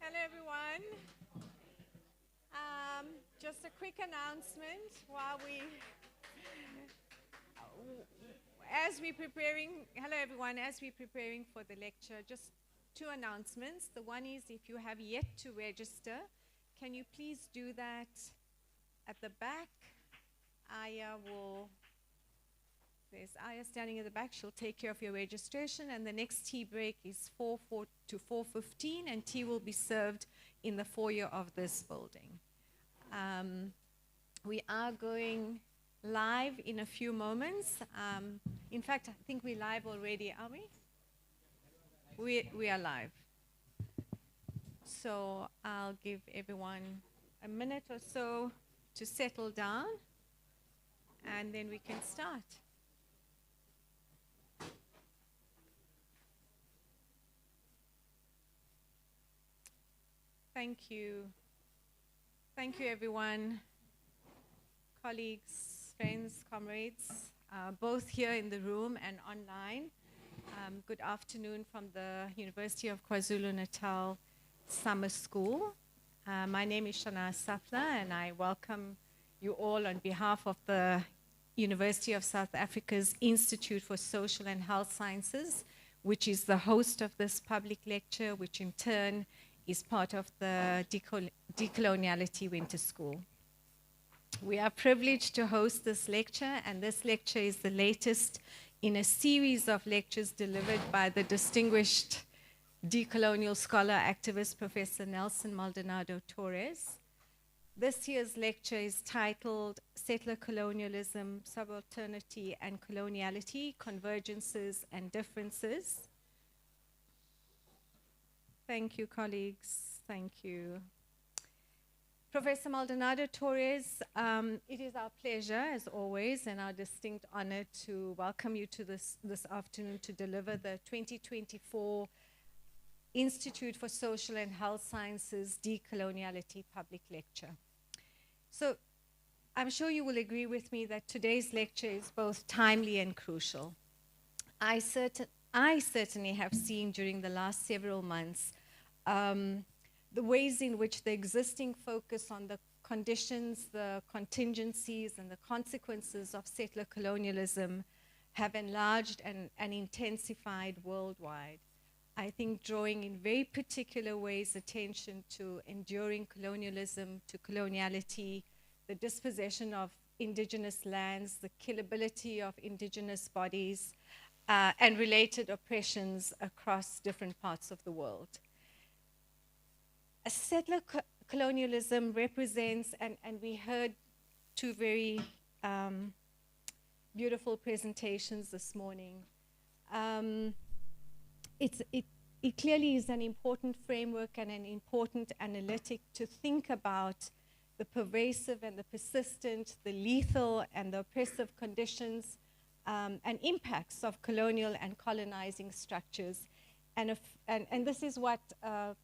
Hello, everyone. Just a quick announcement while as we're preparing, hello everyone, as we're preparing for the lecture, just two announcements. The one is if you have yet to register, can you please do that at the back? There's Aya standing at the back. She'll take care of your registration, and the next tea break is 4 to 4:15, and tea will be served in the foyer of this building. We are going live in a few moments. In fact, I think we're live already, are we? We are live. So I'll give everyone a minute or so to settle down, and then we can start. Thank you. Thank you, everyone. Colleagues, friends, comrades, both here in the room and online. Good afternoon from the University of KwaZulu-Natal Summer School. My name is Shana Safla, and I welcome you all on behalf of the University of South Africa's Institute for Social and Health Sciences, which is the host of this public lecture, which in turn is part of the Decoloniality Winter School. We are privileged to host this lecture, and this lecture is the latest in a series of lectures delivered by the distinguished decolonial scholar activist Professor Nelson Maldonado Torres. This year's lecture is titled Settler Colonialism, Subalternity and Coloniality, Convergences and Differences. Thank you, colleagues. Thank you. Professor Maldonado Torres, it is our pleasure, as always, and our distinct honor to welcome you to this afternoon to deliver the 2024 Institute for Social and Health Sciences Decoloniality Public Lecture. So I'm sure you will agree with me that today's lecture is both timely and crucial. I certainly have seen during the last several months the ways in which the existing focus on the conditions, the contingencies, and the consequences of settler colonialism have enlarged and intensified worldwide. I think drawing in very particular ways attention to enduring colonialism, to coloniality, the dispossession of indigenous lands, the killability of indigenous bodies, and related oppressions across different parts of the world. A settler colonialism represents, and we heard two very beautiful presentations this morning. It clearly is an important framework and an important analytic to think about the pervasive and the persistent, the lethal and the oppressive conditions and impacts of colonial and colonizing structures. And this is what a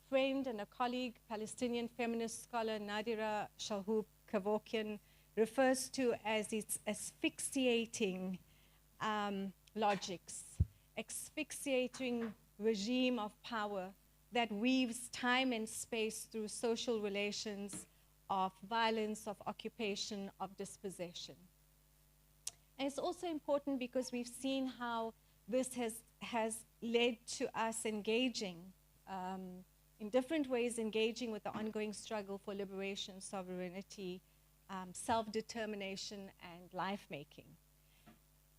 friend and a colleague, Palestinian feminist scholar Nadira Shalhoub Kevorkian, refers to as its asphyxiating logics, asphyxiating regime of power that weaves time and space through social relations of violence, of occupation, of dispossession. And it's also important because we've seen how this has led to us engaging in different ways, engaging with the ongoing struggle for liberation, sovereignty, self-determination, and life-making.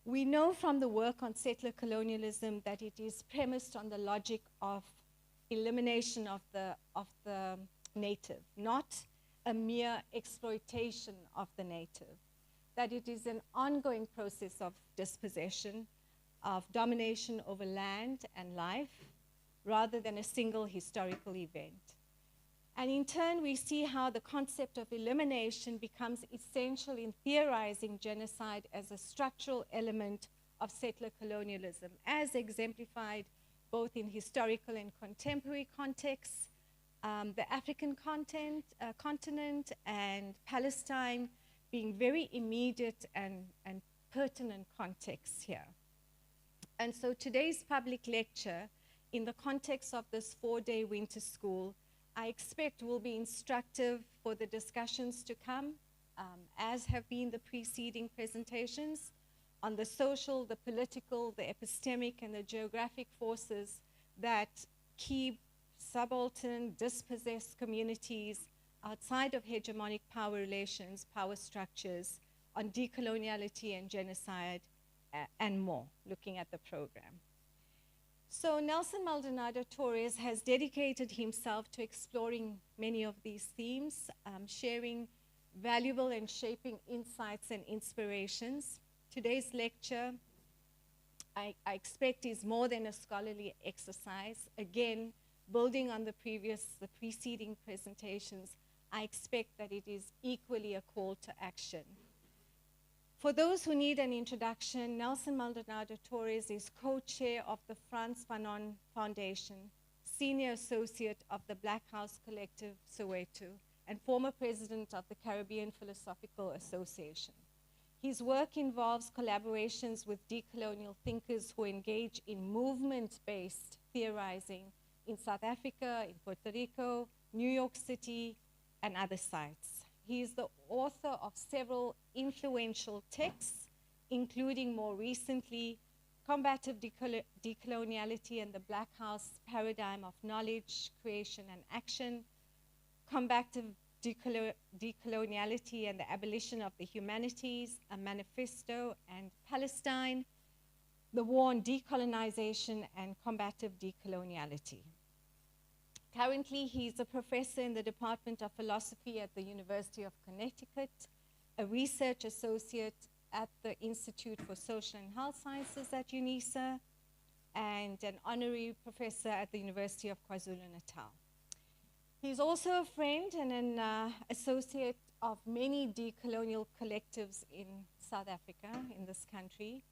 We know from the work on settler colonialism that it is premised on the logic of elimination of the native, not a mere exploitation of the native, that it is an ongoing process of dispossession, of domination over land and life, rather than a single historical event. And in turn, we see how the concept of elimination becomes essential in theorizing genocide as a structural element of settler colonialism, as exemplified both in historical and contemporary contexts, the African continent and Palestine being very immediate and pertinent contexts here. And so today's public lecture, in the context of this 4-day winter school, I expect will be instructive for the discussions to come, as have been the preceding presentations, on the social, the political, the epistemic, and the geographic forces that keep subaltern, dispossessed communities outside of hegemonic power relations, power structures, on decoloniality and genocide, and more, looking at the program. So Nelson Maldonado Torres has dedicated himself to exploring many of these themes, sharing valuable and shaping insights and inspirations. Today's lecture, I expect, is more than a scholarly exercise. Again, building on the preceding presentations, I expect that it is equally a call to action. For those who need an introduction, Nelson Maldonado Torres is co-chair of the Frantz Fanon Foundation, senior associate of the Black House Collective Soweto, and former president of the Caribbean Philosophical Association. His work involves collaborations with decolonial thinkers who engage in movement-based theorizing in South Africa, in Puerto Rico, New York City, and other sites. He is the author of several influential texts, including more recently, Combative Decoloniality and the Black House Paradigm of Knowledge, Creation, and Action, Combative Decoloniality and the Abolition of the Humanities, a Manifesto, and Palestine, the War on Decolonization and Combative Decoloniality. Currently, he's a professor in the Department of Philosophy at the University of Connecticut, a research associate at the Institute for Social and Health Sciences at UNISA, and an honorary professor at the University of KwaZulu-Natal. He's also a friend and an associate of many decolonial collectives in South Africa, in this country.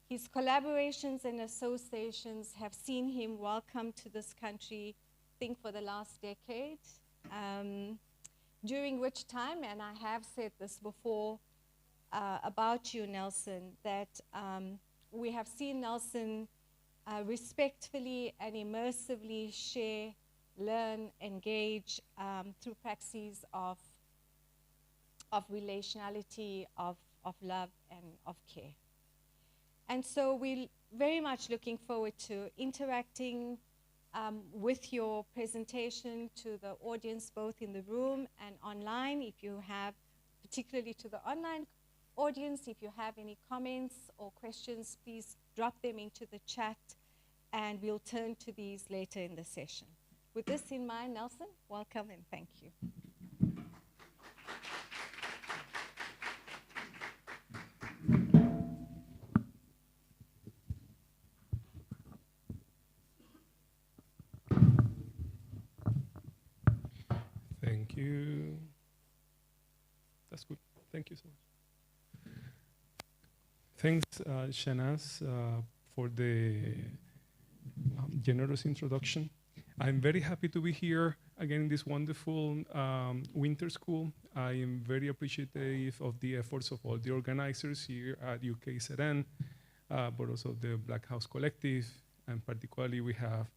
His collaborations and associations have seen him welcome to this country, I think, for the last decade, during which time, and I have said this before about you, Nelson, that we have seen Nelson respectfully and immersively share, learn, engage through praxis of relationality, of love, and of care. And so we're very much looking forward to interacting with your presentation to the audience, both in the room and online. If you have, particularly to the online audience, if you have any comments or questions, please drop them into the chat, and we'll turn to these later in the session. With this in mind, Nelson, welcome and thank you. Thank you. That's good. Thank you so much. Thanks, Shanaz, for the generous introduction. I'm very happy to be here again in this wonderful winter school. I am very appreciative of the efforts of all the organizers here at UKZN, but also the Black House Collective, and particularly we have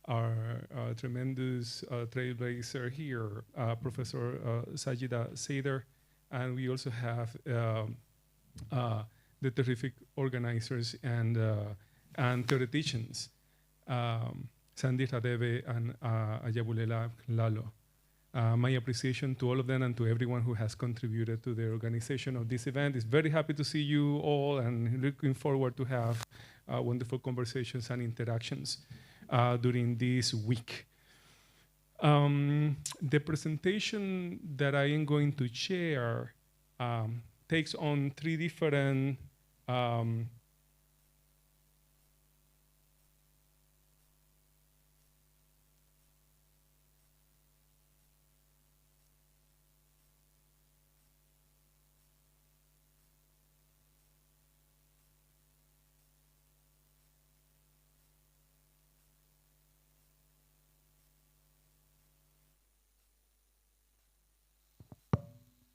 our tremendous trailblazer here, Professor Sajida Seder, and we also have the terrific organizers and theoreticians, Sandy Radebe and Ayabulela Lalo. My appreciation to all of them and to everyone who has contributed to the organization of this event. It's very happy to see you all and looking forward to have wonderful conversations and interactions during this week. The presentation that I am going to share takes on three different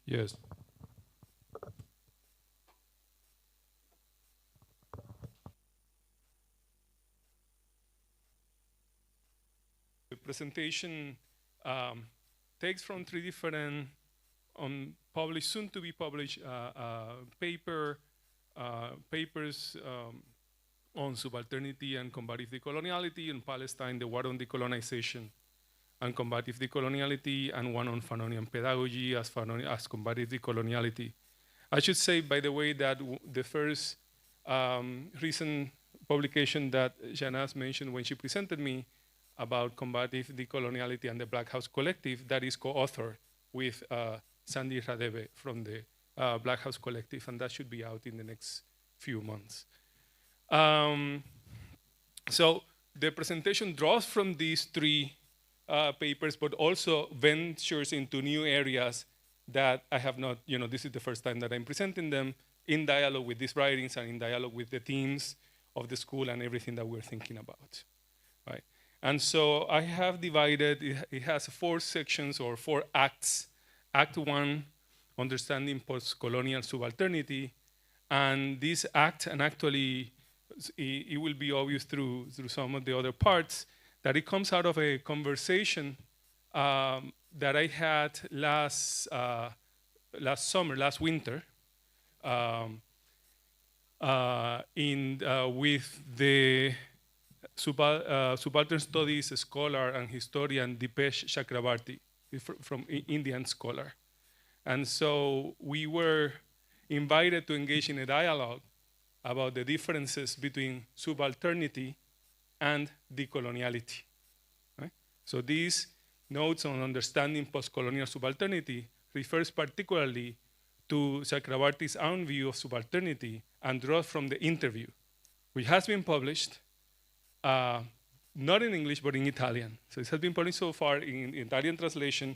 yes. The presentation takes from three different published, soon to be published papers on subalternity and combative decoloniality, in Palestine, the war on decolonization and combative decoloniality, and one on Fanonian pedagogy as combative decoloniality. I should say, by the way, that the first recent publication that Janaz mentioned when she presented me about combative decoloniality and the Black House Collective, that is co-authored with Sandy Radebe from the Black House Collective, and that should be out in the next few months. So the presentation draws from these three papers, but also ventures into new areas that I have not, this is the first time that I'm presenting them in dialogue with these writings and in dialogue with the teams of the school and everything that we're thinking about, right? And so I have divided, it has 4 sections or 4 acts. Act 1, understanding post-colonial subalternity, and this act, and actually it will be obvious through some of the other parts, that it comes out of a conversation that I had last winter, with the Subaltern Studies scholar and historian Dipesh Chakrabarty, from Indian scholar. And so we were invited to engage in a dialogue about the differences between subalternity and decoloniality. Right? So these notes on understanding post-colonial subalternity refers particularly to Chakrabarty's own view of subalternity and draws from the interview, which has been published, not in English, but in Italian. So it has been published so far in Italian translation,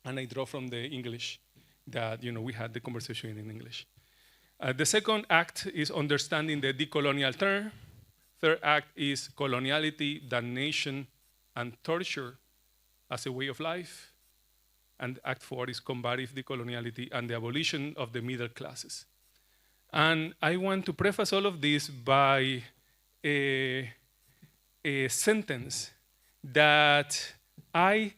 and I draw from the English that we had the conversation in English. The second act is understanding the decolonial term. Third act is coloniality, damnation, and torture as a way of life. And Act 4 is combative decoloniality and the abolition of the middle classes. And I want to preface all of this by a sentence that I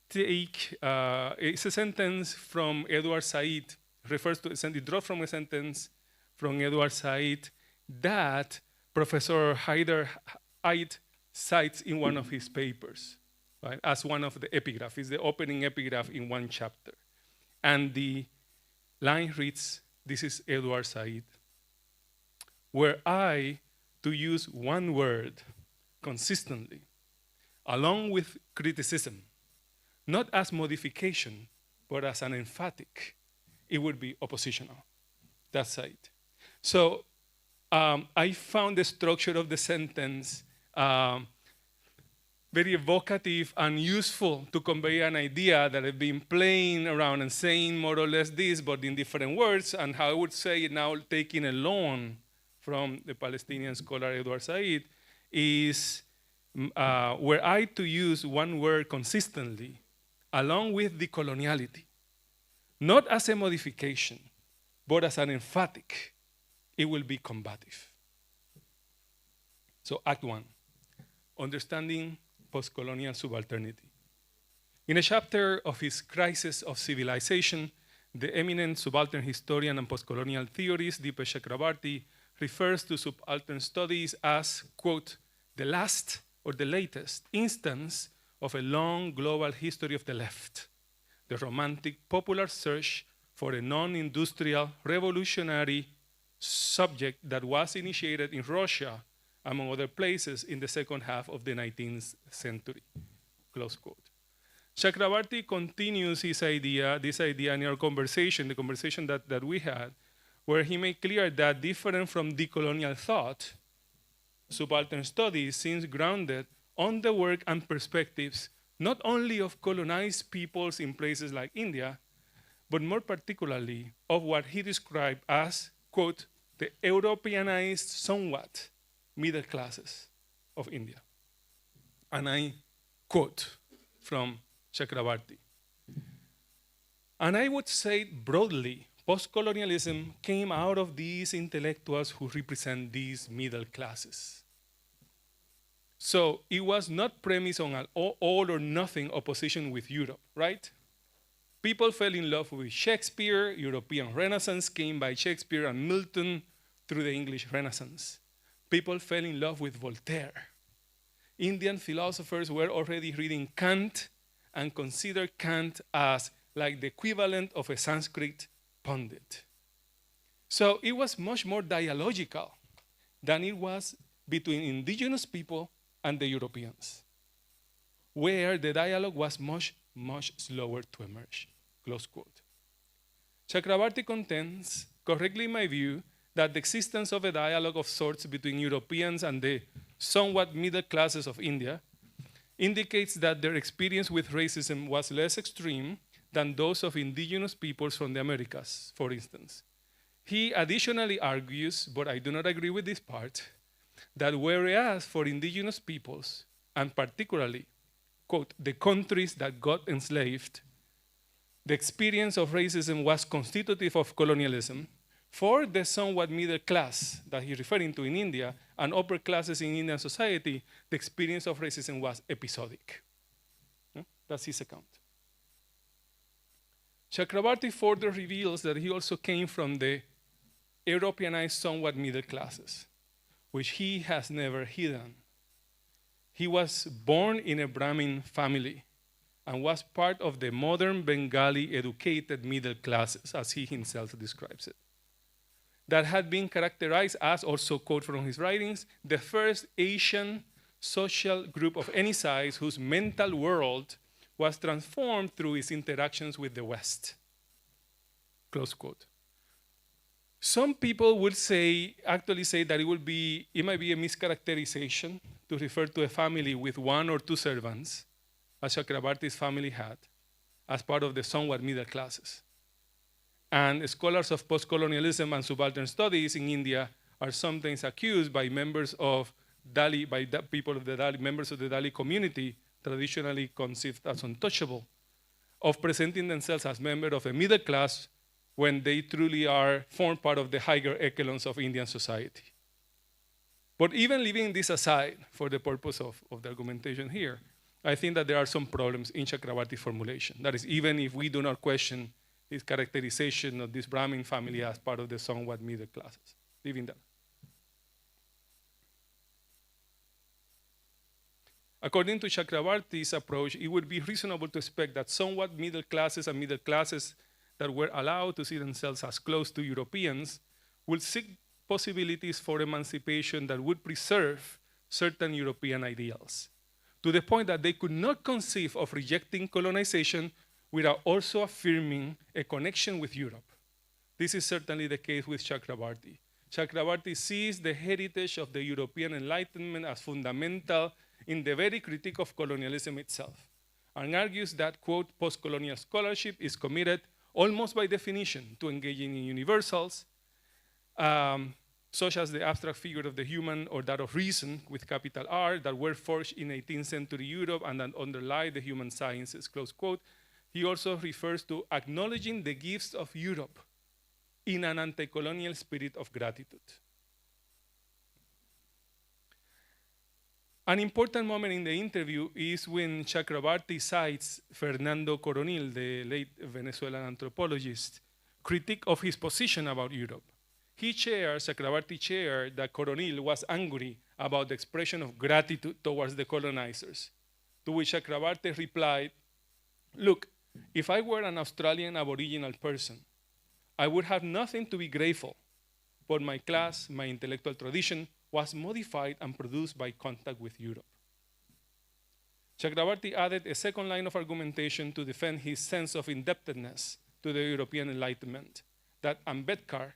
take. It's a sentence from Edward Said, it draws from a sentence from Edward Said that Professor Haider Eid cites in one of his papers, right, as one of the epigraph. It's the opening epigraph in one chapter. And the line reads, this is Edward Said: were I to use one word consistently, along with criticism, not as modification, but as an emphatic, it would be oppositional. That's it. So I found the structure of the sentence very evocative and useful to convey an idea that I've been playing around and saying more or less this, but in different words, and how I would say it now, taking a loan from the Palestinian scholar Edward Said, is were I to use one word consistently, along with decoloniality, not as a modification, but as an emphatic, it will be combative. So Act 1, understanding post-colonial subalternity. In a chapter of his Crisis of Civilization, the eminent subaltern historian and post-colonial theorist Dipesh Chakrabarty refers to subaltern studies as, quote, the last or the latest instance of a long global history of the left, the romantic popular search for a non-industrial revolutionary subject that was initiated in Russia, among other places, in the second half of the 19th century, close quote. Chakrabarty continues this idea in our conversation, the conversation that we had, where he made clear that different from decolonial thought, subaltern studies seems grounded on the work and perspectives not only of colonized peoples in places like India, but more particularly of what he described as, quote, the Europeanized somewhat middle classes of India. And I quote from Chakrabarty. And I would say broadly, post-colonialism came out of these intellectuals who represent these middle classes. So it was not premised on an all or nothing opposition with Europe, right? People fell in love with Shakespeare. European Renaissance came by Shakespeare and Milton through the English Renaissance. People fell in love with Voltaire. Indian philosophers were already reading Kant and considered Kant as like the equivalent of a Sanskrit pundit. So it was much more dialogical than it was between indigenous people and the Europeans, where the dialogue was much, much slower to emerge, close quote. Chakrabarty contends, correctly in my view, that the existence of a dialogue of sorts between Europeans and the somewhat middle classes of India indicates that their experience with racism was less extreme than those of indigenous peoples from the Americas, for instance. He additionally argues, but I do not agree with this part, that whereas for indigenous peoples, and particularly, quote, the countries that got enslaved, the experience of racism was constitutive of colonialism, for the somewhat middle class that he's referring to in India and upper classes in Indian society, the experience of racism was episodic. That's his account. Chakrabarty further reveals that he also came from the Europeanized somewhat middle classes, which he has never hidden. He was born in a Brahmin family and was part of the modern Bengali educated middle classes, as he himself describes it, that had been characterized as, also quote from his writings, the first Asian social group of any size whose mental world was transformed through its interactions with the West, close quote. Some people would actually say that it might be a mischaracterization to refer to a family with one or two servants, as Chakrabarty's family had, as part of the somewhat middle classes. And scholars of post-colonialism and subaltern studies in India are sometimes accused by members of Dalit, people of the Dalit, members of the Dalit community, traditionally conceived as untouchable, of presenting themselves as members of a middle class when they truly form part of the higher echelons of Indian society. But even leaving this aside for the purpose of the argumentation here, I think that there are some problems in Chakrabarty's formulation. That is, even if we do not question his characterization of this Brahmin family as part of the somewhat middle classes. Leaving that. According to Chakrabarty's approach, it would be reasonable to expect that somewhat middle classes and middle classes that were allowed to see themselves as close to Europeans will seek possibilities for emancipation that would preserve certain European ideals, to the point that they could not conceive of rejecting colonization without also affirming a connection with Europe. This is certainly the case with Chakrabarty. Chakrabarty sees the heritage of the European Enlightenment as fundamental in the very critique of colonialism itself, and argues that, quote, post-colonial scholarship is committed almost by definition to engaging in universals, such as the abstract figure of the human or that of reason with capital R that were forged in 18th century Europe and that underlie the human sciences, close quote. He also refers to acknowledging the gifts of Europe in an anti-colonial spirit of gratitude. An important moment in the interview is when Chakrabarty cites Fernando Coronil, the late Venezuelan anthropologist, critique of his position about Europe. Chakrabarty shared that Coronil was angry about the expression of gratitude towards the colonizers, to which Chakrabarty replied, look, if I were an Australian Aboriginal person, I would have nothing to be grateful, but my class, my intellectual tradition, was modified and produced by contact with Europe. Chakrabarty added a second line of argumentation to defend his sense of indebtedness to the European Enlightenment, that Ambedkar,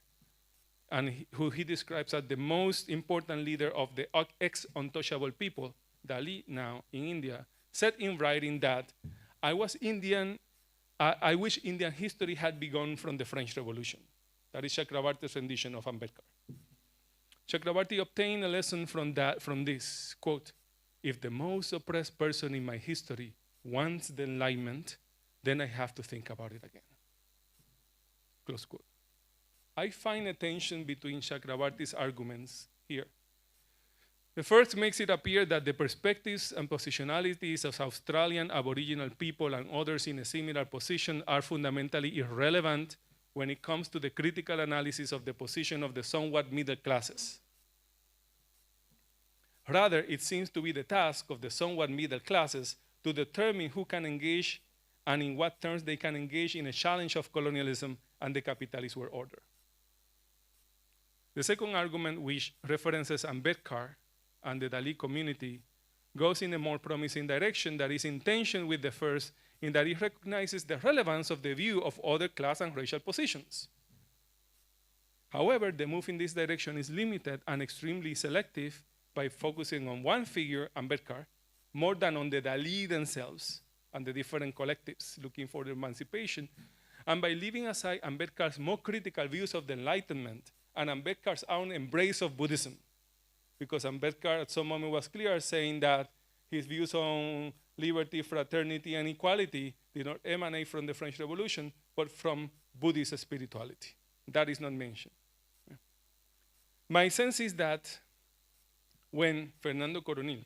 who he describes as the most important leader of the ex-untouchable people, Dalit now in India, said in writing that I wish Indian history had begun from the French Revolution. That is Chakrabarty's rendition of Ambedkar. Chakrabarty obtained a lesson from this, quote, if the most oppressed person in my history wants the enlightenment, then I have to think about it again. Close quote. I find a tension between Chakrabarty's arguments here. The first makes it appear that the perspectives and positionalities of Australian Aboriginal people and others in a similar position are fundamentally irrelevant when it comes to the critical analysis of the position of the somewhat middle classes. Rather, it seems to be the task of the somewhat middle classes to determine who can engage and in what terms they can engage in a challenge of colonialism and the capitalist world order. The second argument, which references Ambedkar and the Dalit community, goes in a more promising direction that is in tension with the first, in that it recognizes the relevance of the view of other class and racial positions. However, the move in this direction is limited and extremely selective by focusing on one figure, Ambedkar, more than on the Dalit themselves and the different collectives looking for their emancipation, and by leaving aside Ambedkar's more critical views of the Enlightenment and Ambedkar's own embrace of Buddhism. Because Ambedkar at some moment was clear saying that his views on liberty, fraternity, and equality did not emanate from the French Revolution, but from Buddhist spirituality. That is not mentioned. My sense is that when Fernando Coronil,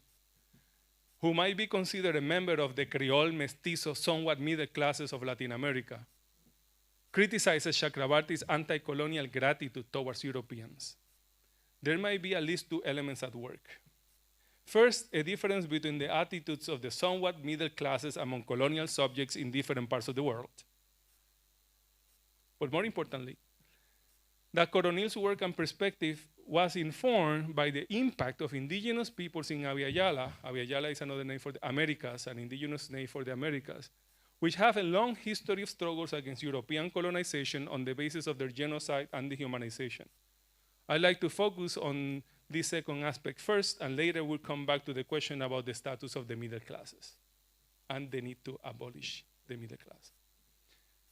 who might be considered a member of the Creole mestizo, somewhat middle classes of Latin America, criticizes Chakrabarty's anti-colonial gratitude towards Europeans, there might be at least two elements at work. First, a difference between the attitudes of the somewhat middle classes among colonial subjects in different parts of the world. But more importantly, that Coronil's work and perspective was informed by the impact of indigenous peoples in Abya Yala. Abya Yala is another name for the Americas, an indigenous name for the Americas, which have a long history of struggles against European colonization on the basis of their genocide and dehumanization. I'd like to focus on this second aspect first, and later we'll come back to the question about the status of the middle classes and the need to abolish the middle class.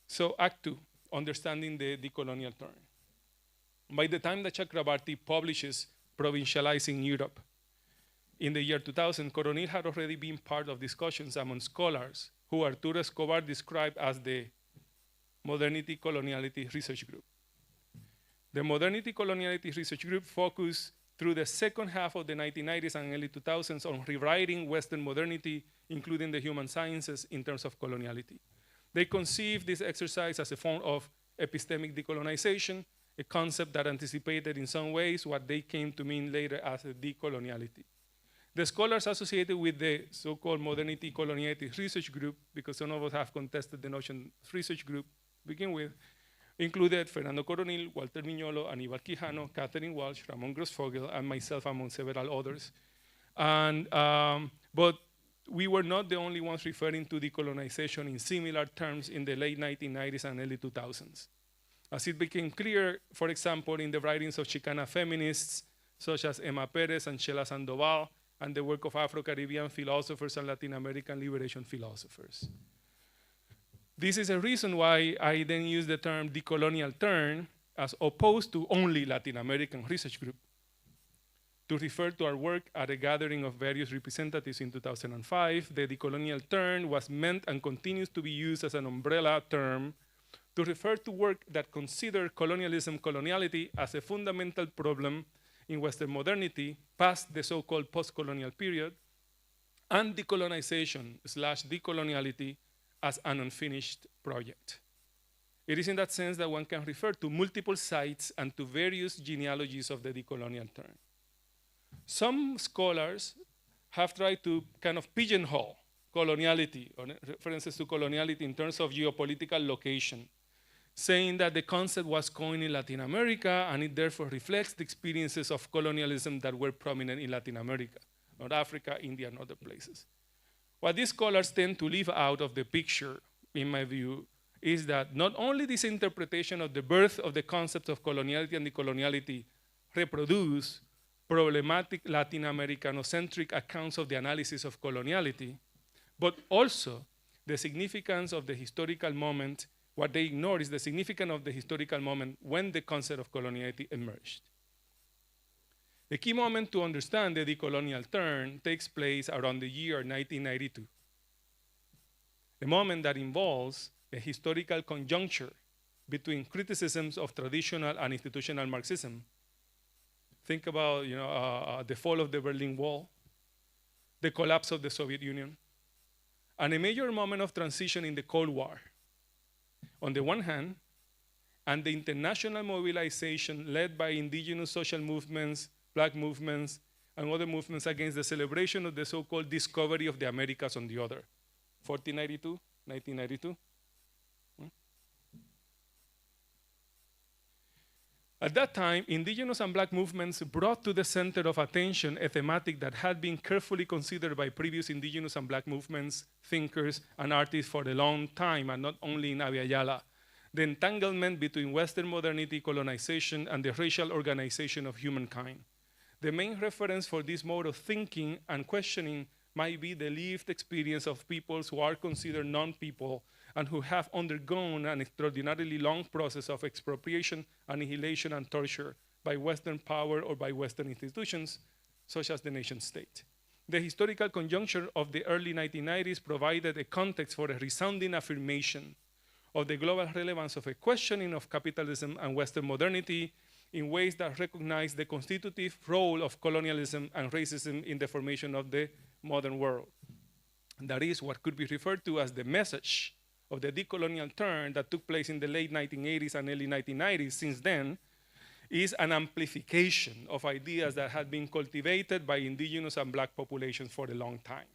So Act 2, understanding the decolonial turn. By the time that Chakrabarty publishes Provincializing Europe in the year 2000, Coronil had already been part of discussions among scholars who Arturo Escobar described as the Modernity Coloniality Research Group. The Modernity Coloniality Research Group focused through the second half of the 1990s and early 2000s on rewriting Western modernity, including the human sciences, in terms of coloniality. They conceived this exercise as a form of epistemic decolonization, a concept that anticipated in some ways what they came to mean later as a decoloniality. The scholars associated with the so-called Modernity Coloniality Research Group, because some of us have contested the notion of research group to begin with, included Fernando Coronil, Walter Mignolo, Aníbal Quijano, Catherine Walsh, Ramon Grossfogel, and myself, among several others. But we were not the only ones referring to decolonization in similar terms in the late 1990s and early 2000s. As it became clear, for example, in the writings of Chicana feminists, such as Emma Perez and Sheila Sandoval, and the work of Afro-Caribbean philosophers and Latin American liberation philosophers. This is a reason why I then use the term decolonial turn as opposed to only Latin American research group to refer to our work at a gathering of various representatives in 2005. The decolonial turn was meant and continues to be used as an umbrella term to refer to work that consider colonialism, coloniality as a fundamental problem in Western modernity past the so-called post-colonial period, and decolonization/decoloniality as an unfinished project. It is in that sense that one can refer to multiple sites and to various genealogies of the decolonial term. Some scholars have tried to kind of pigeonhole coloniality, or references to coloniality in terms of geopolitical location, saying that the concept was coined in Latin America and it therefore reflects the experiences of colonialism that were prominent in Latin America, North Africa, India, and other places. What these scholars tend to leave out of the picture, in my view, is that not only this interpretation of the birth of the concept of coloniality and decoloniality reproduce problematic Latin Americanocentric accounts of the analysis of coloniality, but also the significance of the historical moment. What they ignore is the significance of the historical moment when the concept of coloniality emerged. The key moment to understand the decolonial turn takes place around the year 1992, a moment that involves a historical conjuncture between criticisms of traditional and institutional Marxism. Think about the fall of the Berlin Wall, the collapse of the Soviet Union, and a major moment of transition in the Cold War. On the one hand, and the international mobilization led by indigenous social movements, Black movements, and other movements against the celebration of the so-called discovery of the Americas on the other. 1992. At that time, indigenous and Black movements brought to the center of attention a thematic that had been carefully considered by previous indigenous and Black movements, thinkers, and artists for a long time, and not only in Abya Yala: the entanglement between Western modernity, colonization, and the racial organization of humankind. The main reference for this mode of thinking and questioning might be the lived experience of peoples who are considered non-people and who have undergone an extraordinarily long process of expropriation, annihilation, and torture by Western power or by Western institutions, such as the nation state. The historical conjuncture of the early 1990s provided a context for a resounding affirmation of the global relevance of a questioning of capitalism and Western modernity in ways that recognize the constitutive role of colonialism and racism in the formation of the modern world. That is what could be referred to as the message of the decolonial turn that took place in the late 1980s and early 1990s. Since then, is an amplification of ideas that had been cultivated by indigenous and Black populations for a long time.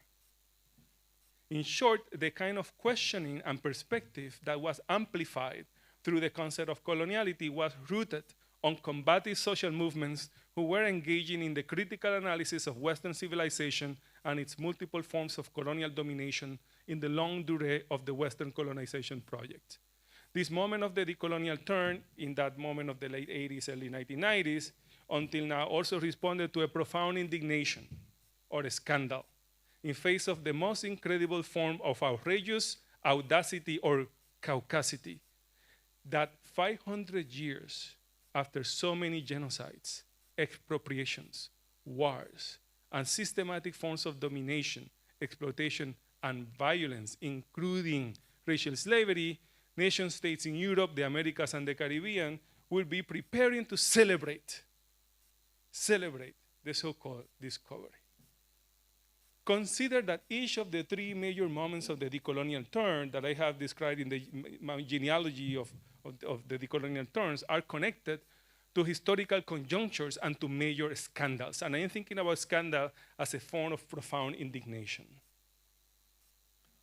In short, the kind of questioning and perspective that was amplified through the concept of coloniality was rooted on combative social movements who were engaging in the critical analysis of Western civilization and its multiple forms of colonial domination in the long durée of the Western colonization project. This moment of the decolonial turn, in that moment of the late 80s, early 1990s, until now also responded to a profound indignation or a scandal in face of the most incredible form of outrageous audacity or caucasity, that 500 years after so many genocides, expropriations, wars, and systematic forms of domination, exploitation, and violence, including racial slavery, nation states in Europe, the Americas, and the Caribbean will be preparing to celebrate the so-called discovery. Consider that each of the three major moments of the decolonial turn that I have described in my genealogy of the decolonial turns are connected to historical conjunctures and to major scandals. And I am thinking about scandal as a form of profound indignation.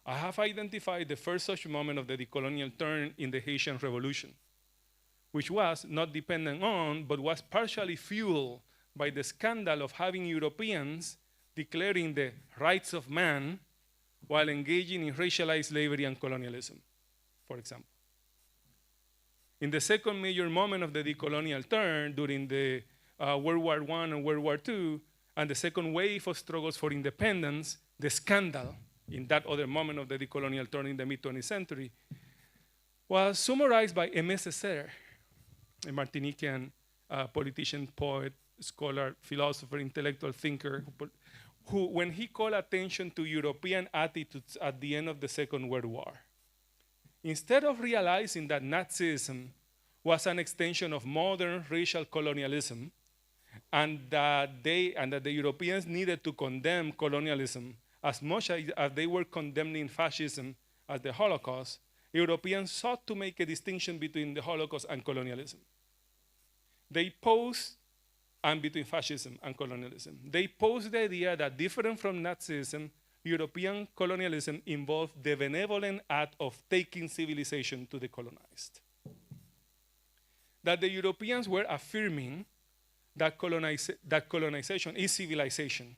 I have identified the first such moment of the decolonial turn in the Haitian Revolution, which was not dependent on, but was partially fueled by the scandal of having Europeans declaring the rights of man while engaging in racialized slavery and colonialism, for example. In the second major moment of the decolonial turn during the World War I and World War II, and the second wave of struggles for independence, the scandal in that other moment of the decolonial turn in the mid-20th century was summarized by Aimé Césaire, a Martinican politician, poet, scholar, philosopher, intellectual thinker, who, when he called attention to European attitudes at the end of the Second World War, instead of realizing that Nazism was an extension of modern racial colonialism, and that the Europeans needed to condemn colonialism as much as they were condemning fascism as the Holocaust, Europeans sought to make a distinction between the Holocaust and colonialism. They posed, and between fascism and colonialism, they posed the idea that different from Nazism, European colonialism involved the benevolent act of taking civilization to the colonized. That the Europeans were affirming that colonization is civilization,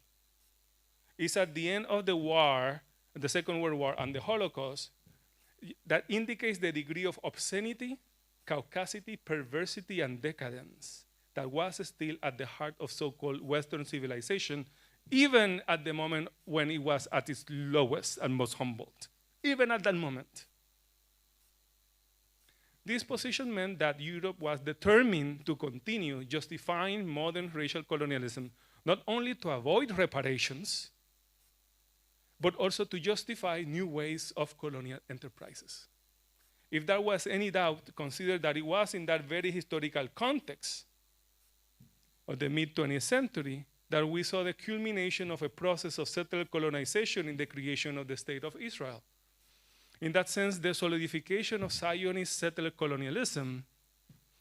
is at the end of the war the Second World War, and the Holocaust, that indicates the degree of obscenity, caucasity, perversity, and decadence that was still at the heart of so-called Western civilization, even at the moment when it was at its lowest and most humbled, even at that moment. This position meant that Europe was determined to continue justifying modern racial colonialism, not only to avoid reparations, but also to justify new ways of colonial enterprises. If there was any doubt, consider that it was in that very historical context of the mid-20th century that we saw the culmination of a process of settled colonization in the creation of the State of Israel. In that sense, the solidification of Zionist settled colonialism,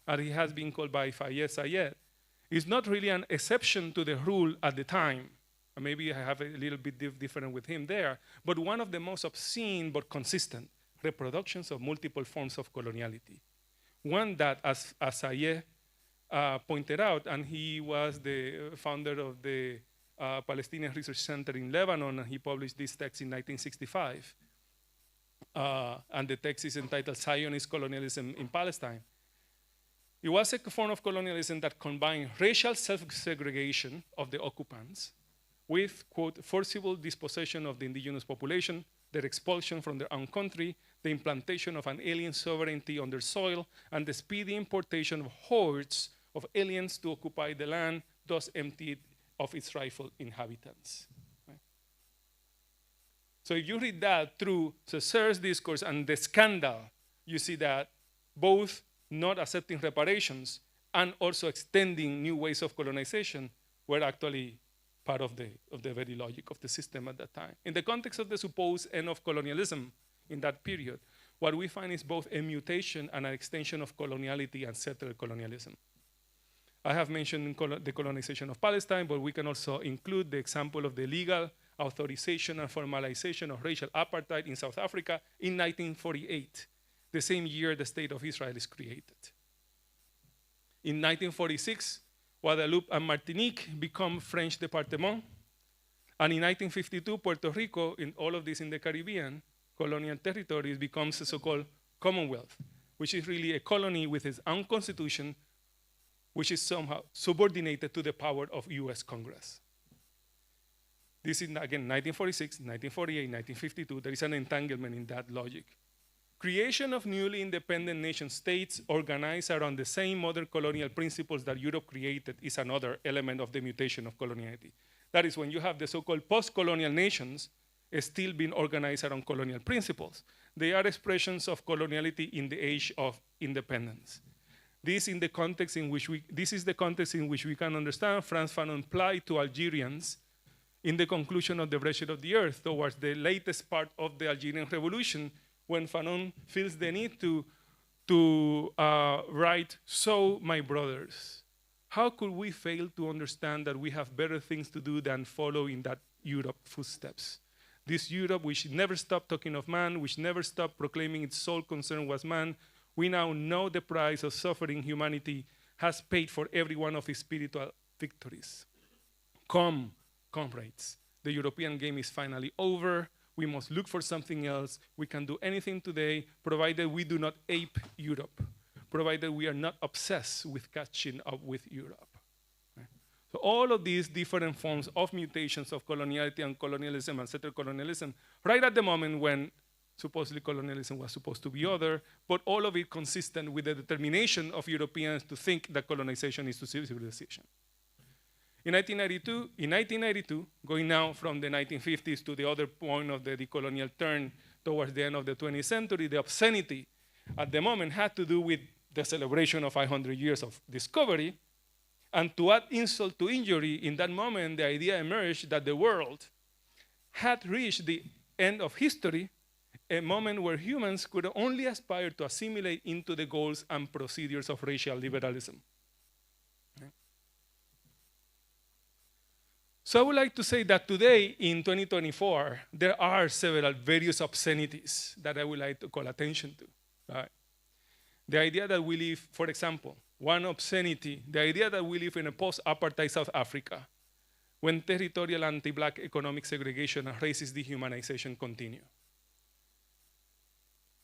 as it has been called by Fayez Sayed, is not really an exception to the rule at the time. Maybe I have a little bit different with him there, but one of the most obscene but consistent reproductions of multiple forms of coloniality. One that, as Sayed pointed out, and he was the founder of the Palestinian Research Center in Lebanon, and he published this text in 1965. And the text is entitled Zionist Colonialism in Palestine. It was a form of colonialism that combined racial self-segregation of the occupants with, quote, forcible dispossession of the indigenous population, their expulsion from their own country, the implantation of an alien sovereignty on their soil, and the speedy importation of hordes of aliens to occupy the land, thus emptied of its rightful inhabitants. Right? So if you read that through Saussure's discourse and the scandal, you see that both not accepting reparations and also extending new ways of colonization were actually part of the very logic of the system at that time. In the context of the supposed end of colonialism in that period, what we find is both a mutation and an extension of coloniality and settled colonialism. I have mentioned the colonization of Palestine, but we can also include the example of the legal authorization and formalization of racial apartheid in South Africa in 1948, the same year the State of Israel is created. In 1946, Guadeloupe and Martinique become French départements. And in 1952, Puerto Rico, in all of this in the Caribbean, colonial territories becomes a so-called Commonwealth, which is really a colony with its own constitution, which is somehow subordinated to the power of US Congress. This is, again, 1946, 1948, 1952. There is an entanglement in that logic. Creation of newly independent nation states organized around the same modern colonial principles that Europe created is another element of the mutation of coloniality. That is, when you have the so-called post-colonial nations still being organized around colonial principles. They are expressions of coloniality in the age of independence. This is the context in which we can understand Frantz Fanon's plight to Algerians in the conclusion of the Brexit of the Earth towards the latest part of the Algerian Revolution, when Fanon feels the need to write, "So, my brothers, how could we fail to understand that we have better things to do than follow in that Europe footsteps? This Europe which never stopped talking of man, which never stopped proclaiming its sole concern was man, we now know the price of suffering humanity has paid for every one of its spiritual victories. Come, comrades, the European game is finally over. We must look for something else. We can do anything today, provided we do not ape Europe, provided we are not obsessed with catching up with Europe." Right? So all of these different forms of mutations of coloniality and colonialism and settled colonialism, right at the moment when supposedly colonialism was supposed to be other, but all of it consistent with the determination of Europeans to think that colonization is to civilization. In 1992, going now from the 1950s to the other point of the decolonial turn towards the end of the 20th century, the obscenity at the moment had to do with the celebration of 500 years of discovery. And to add insult to injury, in that moment, the idea emerged that the world had reached the end of history, a moment where humans could only aspire to assimilate into the goals and procedures of racial liberalism. So I would like to say that today, in 2024, there are several various obscenities that I would like to call attention to. Right? The idea that we live, for example, one obscenity, the idea that we live in a post-apartheid South Africa, when territorial anti-black economic segregation and racist dehumanization continue.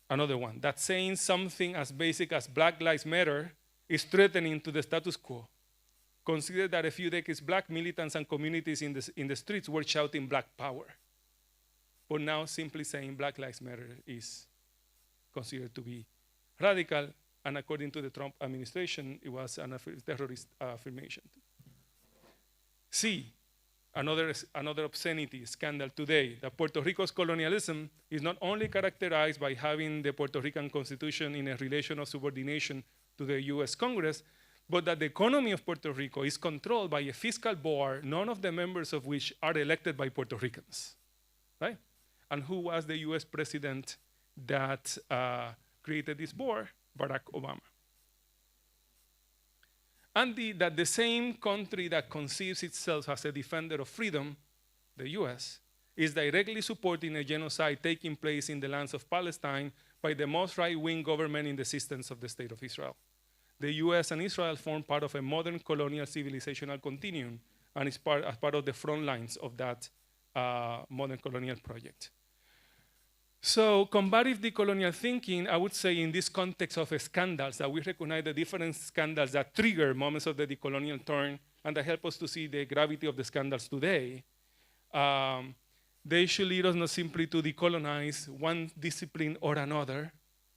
Another one, that saying something as basic as Black Lives Matter is threatening to the status quo. Consider that a few decades black militants and communities in the streets were shouting Black Power. But now simply saying Black Lives Matter is considered to be radical, and according to the Trump administration, it was a terrorist affirmation. C, another obscenity scandal today, that Puerto Rico's colonialism is not only characterized by having the Puerto Rican Constitution in a relation of subordination to the US Congress, but that the economy of Puerto Rico is controlled by a fiscal board, none of the members of which are elected by Puerto Ricans, right? And who was the US president that created this board? Barack Obama. And that the same country that conceives itself as a defender of freedom, the US, is directly supporting a genocide taking place in the lands of Palestine by the most right-wing government in the existence of the State of Israel. The US and Israel form part of a modern colonial civilizational continuum and is as part of the front lines of that modern colonial project. So combative decolonial thinking, I would say in this context of scandals, that we recognize the different scandals that trigger moments of the decolonial turn and that help us to see the gravity of the scandals today. They should lead us not simply to decolonize one discipline or another,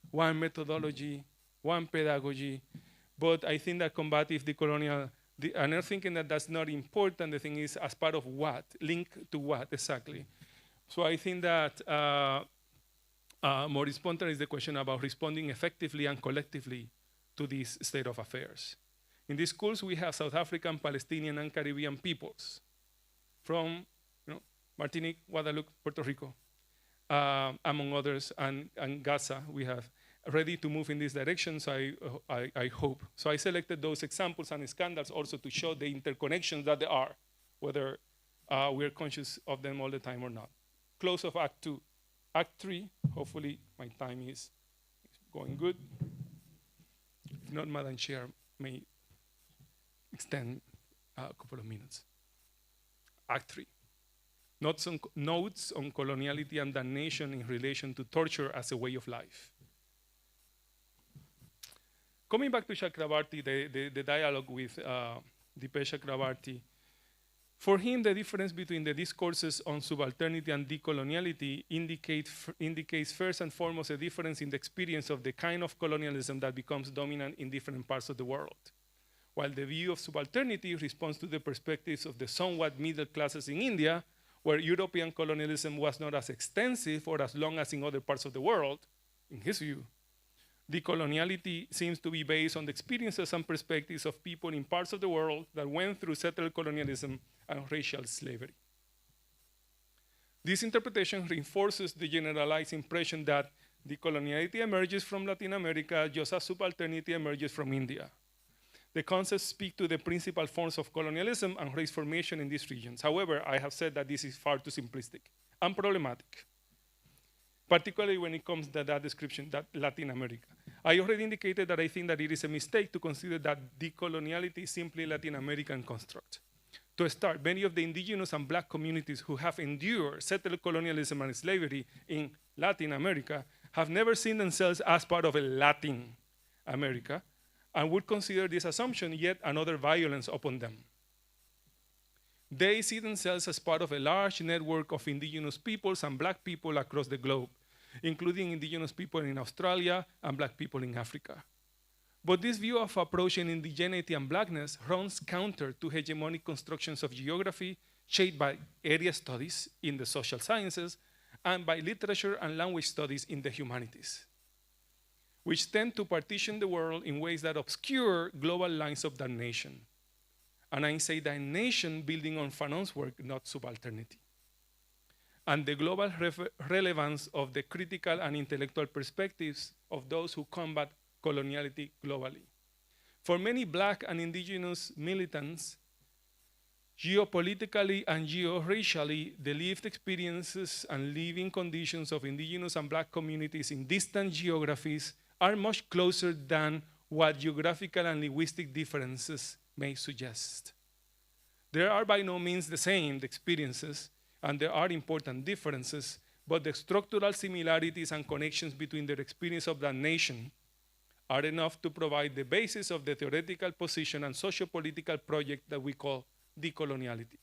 one methodology, one pedagogy, but I think that combative decolonial, I'm not thinking that that's not important. The thing is, as part of what? Linked to what, exactly? So I think that more important is the question about responding effectively and collectively to this state of affairs. In these schools, we have South African, Palestinian, and Caribbean peoples from Martinique, Guadeloupe, Puerto Rico, among others, and Gaza we have ready to move in this direction, so I hope. So I selected those examples and scandals also to show the interconnections that there are, whether we're conscious of them all the time or not. Close of Act 2. Act 3, hopefully my time is going good. If not, Madam Chair may extend a couple of minutes. Act 3. Notes on coloniality and damnation in relation to torture as a way of life. Coming back to Chakrabarty, the dialogue with Dipesh Chakrabarty, for him, the difference between the discourses on subalternity and decoloniality indicates first and foremost a difference in the experience of the kind of colonialism that becomes dominant in different parts of the world. While the view of subalternity responds to the perspectives of the somewhat middle classes in India, where European colonialism was not as extensive or as long as in other parts of the world, in his view, decoloniality seems to be based on the experiences and perspectives of people in parts of the world that went through settled colonialism and racial slavery. This interpretation reinforces the generalized impression that decoloniality emerges from Latin America just as subalternity emerges from India. The concepts speak to the principal forms of colonialism and race formation in these regions. However, I have said that this is far too simplistic and problematic, particularly when it comes to that description, that Latin America. I already indicated that I think that it is a mistake to consider that decoloniality is simply a Latin American construct. To start, many of the indigenous and black communities who have endured settled colonialism and slavery in Latin America have never seen themselves as part of a Latin America and would consider this assumption yet another violence upon them. They see themselves as part of a large network of indigenous peoples and black people across the globe, including indigenous people in Australia and black people in Africa. But this view of approaching indigeneity and blackness runs counter to hegemonic constructions of geography shaped by area studies in the social sciences and by literature and language studies in the humanities, which tend to partition the world in ways that obscure global lines of damnation. And I say damnation building on Fanon's work, not subalternity. And the global relevance of the critical and intellectual perspectives of those who combat coloniality globally. For many black and indigenous militants, geopolitically and geo-racially, the lived experiences and living conditions of indigenous and black communities in distant geographies are much closer than what geographical and linguistic differences may suggest. They are by no means the same, the experiences, and there are important differences, but the structural similarities and connections between their experience of that nation are enough to provide the basis of the theoretical position and socio-political project that we call decoloniality.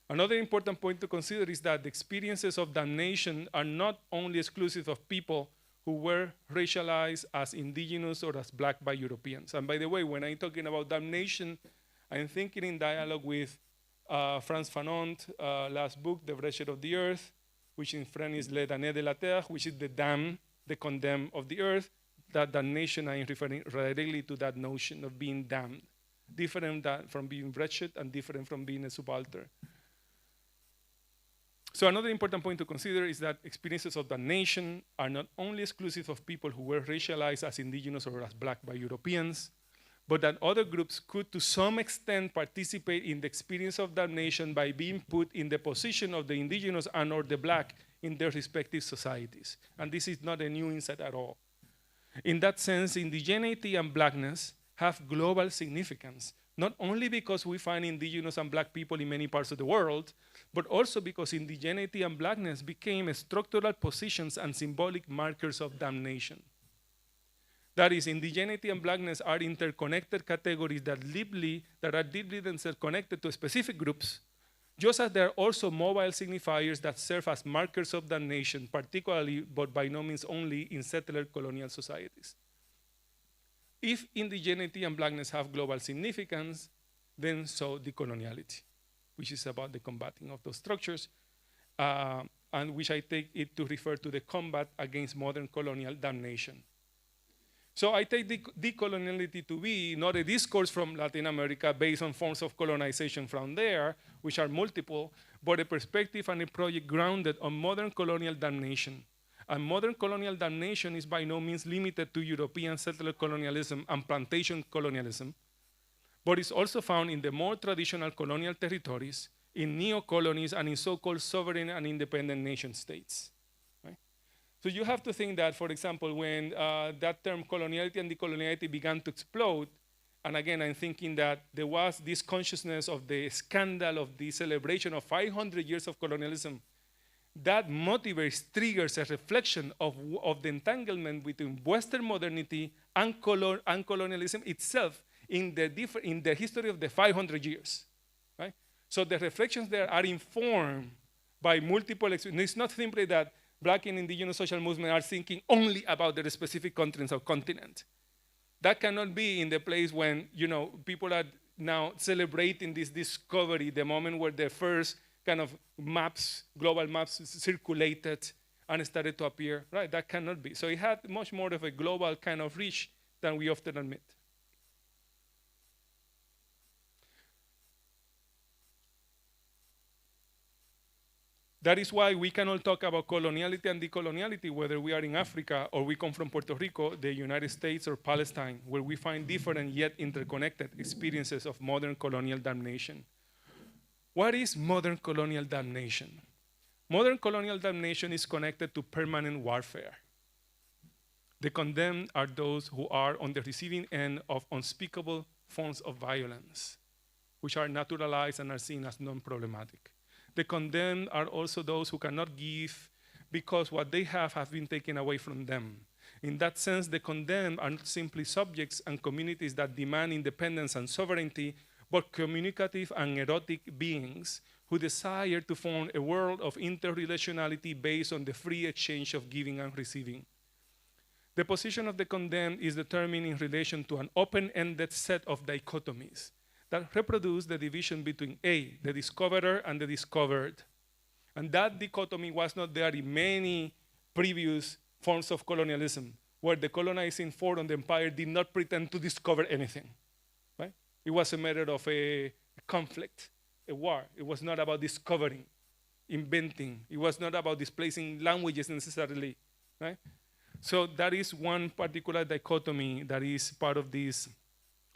Another important point to consider is that the experiences of damnation are not only exclusive of people who were racialized as indigenous or as black by Europeans. And by the way, when I'm talking about damnation, I'm thinking in dialogue with Frantz Fanon's last book, The Wretched of the Earth, which in French is Le Damné de la Terre, which is the damned, the condemned of the earth. That damnation, I'm referring directly to that notion of being damned, different from being wretched and different from being a subaltern. So another important point to consider is that experiences of damnation are not only exclusive of people who were racialized as indigenous or as black by Europeans, but that other groups could to some extent participate in the experience of damnation by being put in the position of the indigenous and or the black in their respective societies. And this is not a new insight at all. In that sense, indigeneity and blackness have global significance, not only because we find indigenous and black people in many parts of the world, but also because indigeneity and blackness became structural positions and symbolic markers of damnation. That is, indigeneity and blackness are interconnected categories that are deeply themselves connected to specific groups, just as there are also mobile signifiers that serve as markers of damnation, particularly, but by no means only, in settler colonial societies. If indigeneity and blackness have global significance, then so decoloniality, which is about the combating of those structures, and which I take it to refer to the combat against modern colonial damnation. So I take decoloniality to be not a discourse from Latin America based on forms of colonization from there, which are multiple, but a perspective and a project grounded on modern colonial damnation. And modern colonial damnation is by no means limited to European settler colonialism and plantation colonialism, but is also found in the more traditional colonial territories, in neo-colonies, and in so-called sovereign and independent nation states. So you have to think that, for example, when that term coloniality and decoloniality began to explode, and again, I'm thinking that there was this consciousness of the scandal of the celebration of 500 years of colonialism, that motivates, triggers a reflection of the entanglement between Western modernity and colonialism itself in the history of the 500 years, right? So the reflections there are informed by multiple experiences. It's not simply that black and indigenous social movements are thinking only about their specific countries or continent. That cannot be in the place when, people are now celebrating this discovery, the moment where the first kind of maps, global maps circulated and started to appear, right? That cannot be. So it had much more of a global kind of reach than we often admit. That is why we cannot talk about coloniality and decoloniality, whether we are in Africa or we come from Puerto Rico, the United States, or Palestine, where we find different yet interconnected experiences of modern colonial damnation. What is modern colonial damnation? Modern colonial damnation is connected to permanent warfare. The condemned are those who are on the receiving end of unspeakable forms of violence, which are naturalized and are seen as non-problematic. The condemned are also those who cannot give because what they have been taken away from them. In that sense, the condemned are not simply subjects and communities that demand independence and sovereignty, but communicative and erotic beings who desire to form a world of interrelationality based on the free exchange of giving and receiving. The position of the condemned is determined in relation to an open-ended set of dichotomies that reproduce the division between A, the discoverer, and the discovered. And that dichotomy was not there in many previous forms of colonialism, where the colonizing force on the empire did not pretend to discover anything, right? It was a matter of a conflict, a war. It was not about discovering, inventing. It was not about displacing languages necessarily, right? So that is one particular dichotomy that is part of this,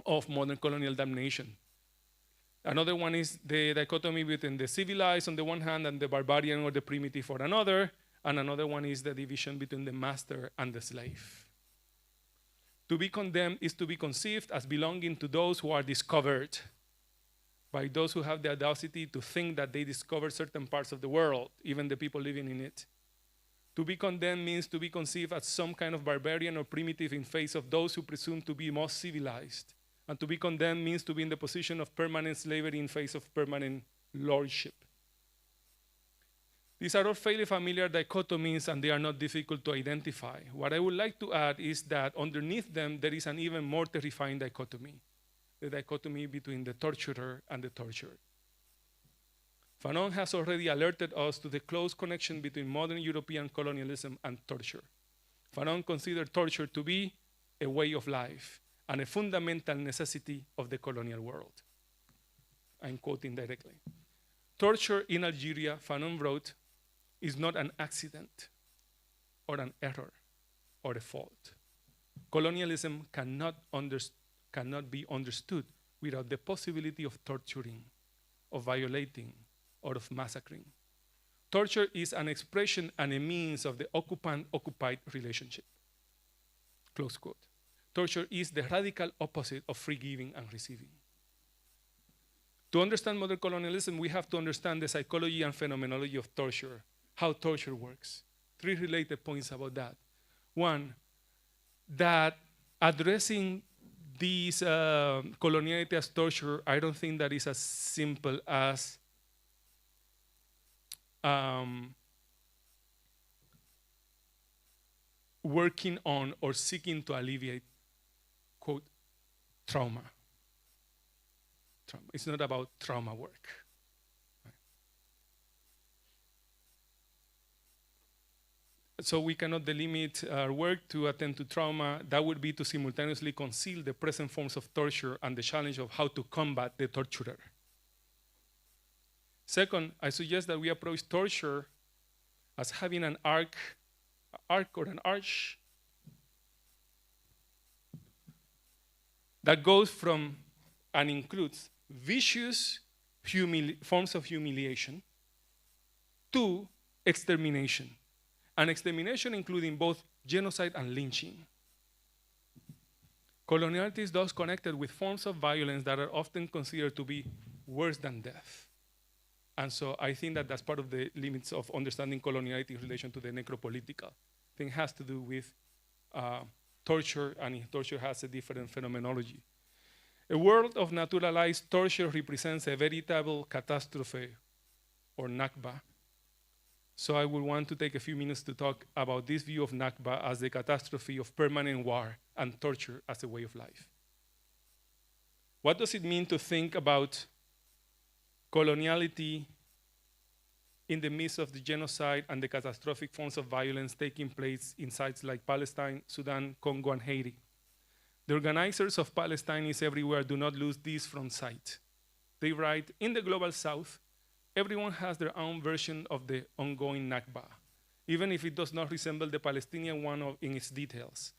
of modern colonial damnation. Another one is the dichotomy between the civilized on the one hand and the barbarian or the primitive on another, and another one is the division between the master and the slave. To be condemned is to be conceived as belonging to those who are discovered, by those who have the audacity to think that they discover certain parts of the world, even the people living in it. To be condemned means to be conceived as some kind of barbarian or primitive in face of those who presume to be most civilized. And to be condemned means to be in the position of permanent slavery in face of permanent lordship. These are all fairly familiar dichotomies, and they are not difficult to identify. What I would like to add is that underneath them, there is an even more terrifying dichotomy, the dichotomy between the torturer and the tortured. Fanon has already alerted us to the close connection between modern European colonialism and torture. Fanon considered torture to be a way of life and a fundamental necessity of the colonial world. I'm quoting directly. Torture in Algeria, Fanon wrote, is not an accident or an error or a fault. Colonialism cannot be understood without the possibility of torturing, of violating, or of massacring. Torture is an expression and a means of the occupant-occupied relationship. Close quote. Torture is the radical opposite of free giving and receiving. To understand modern colonialism, we have to understand the psychology and phenomenology of torture, how torture works. 3 related points about that. One, that addressing these coloniality as torture, I don't think that is as simple as working on or seeking to alleviate, quote, trauma. It's not about trauma work. So we cannot delimit our work to attend to trauma. That would be to simultaneously conceal the present forms of torture and the challenge of how to combat the torturer. Second, I suggest that we approach torture as having an arc or an arch that goes from and includes vicious forms of humiliation to extermination. And extermination including both genocide and lynching. Coloniality is thus connected with forms of violence that are often considered to be worse than death. And so I think that that's part of the limits of understanding coloniality in relation to the necropolitical. Thing has to do with torture, and torture has a different phenomenology. A world of naturalized torture represents a veritable catastrophe, or Nakba. So I would want to take a few minutes to talk about this view of Nakba as the catastrophe of permanent war and torture as a way of life. What does it mean to think about coloniality in the midst of the genocide and the catastrophic forms of violence taking place in sites like Palestine, Sudan, Congo, and Haiti? The organizers of Palestine is everywhere do not lose this from sight. They write, in the global south, everyone has their own version of the ongoing Nakba, even if it does not resemble the Palestinian one in its details.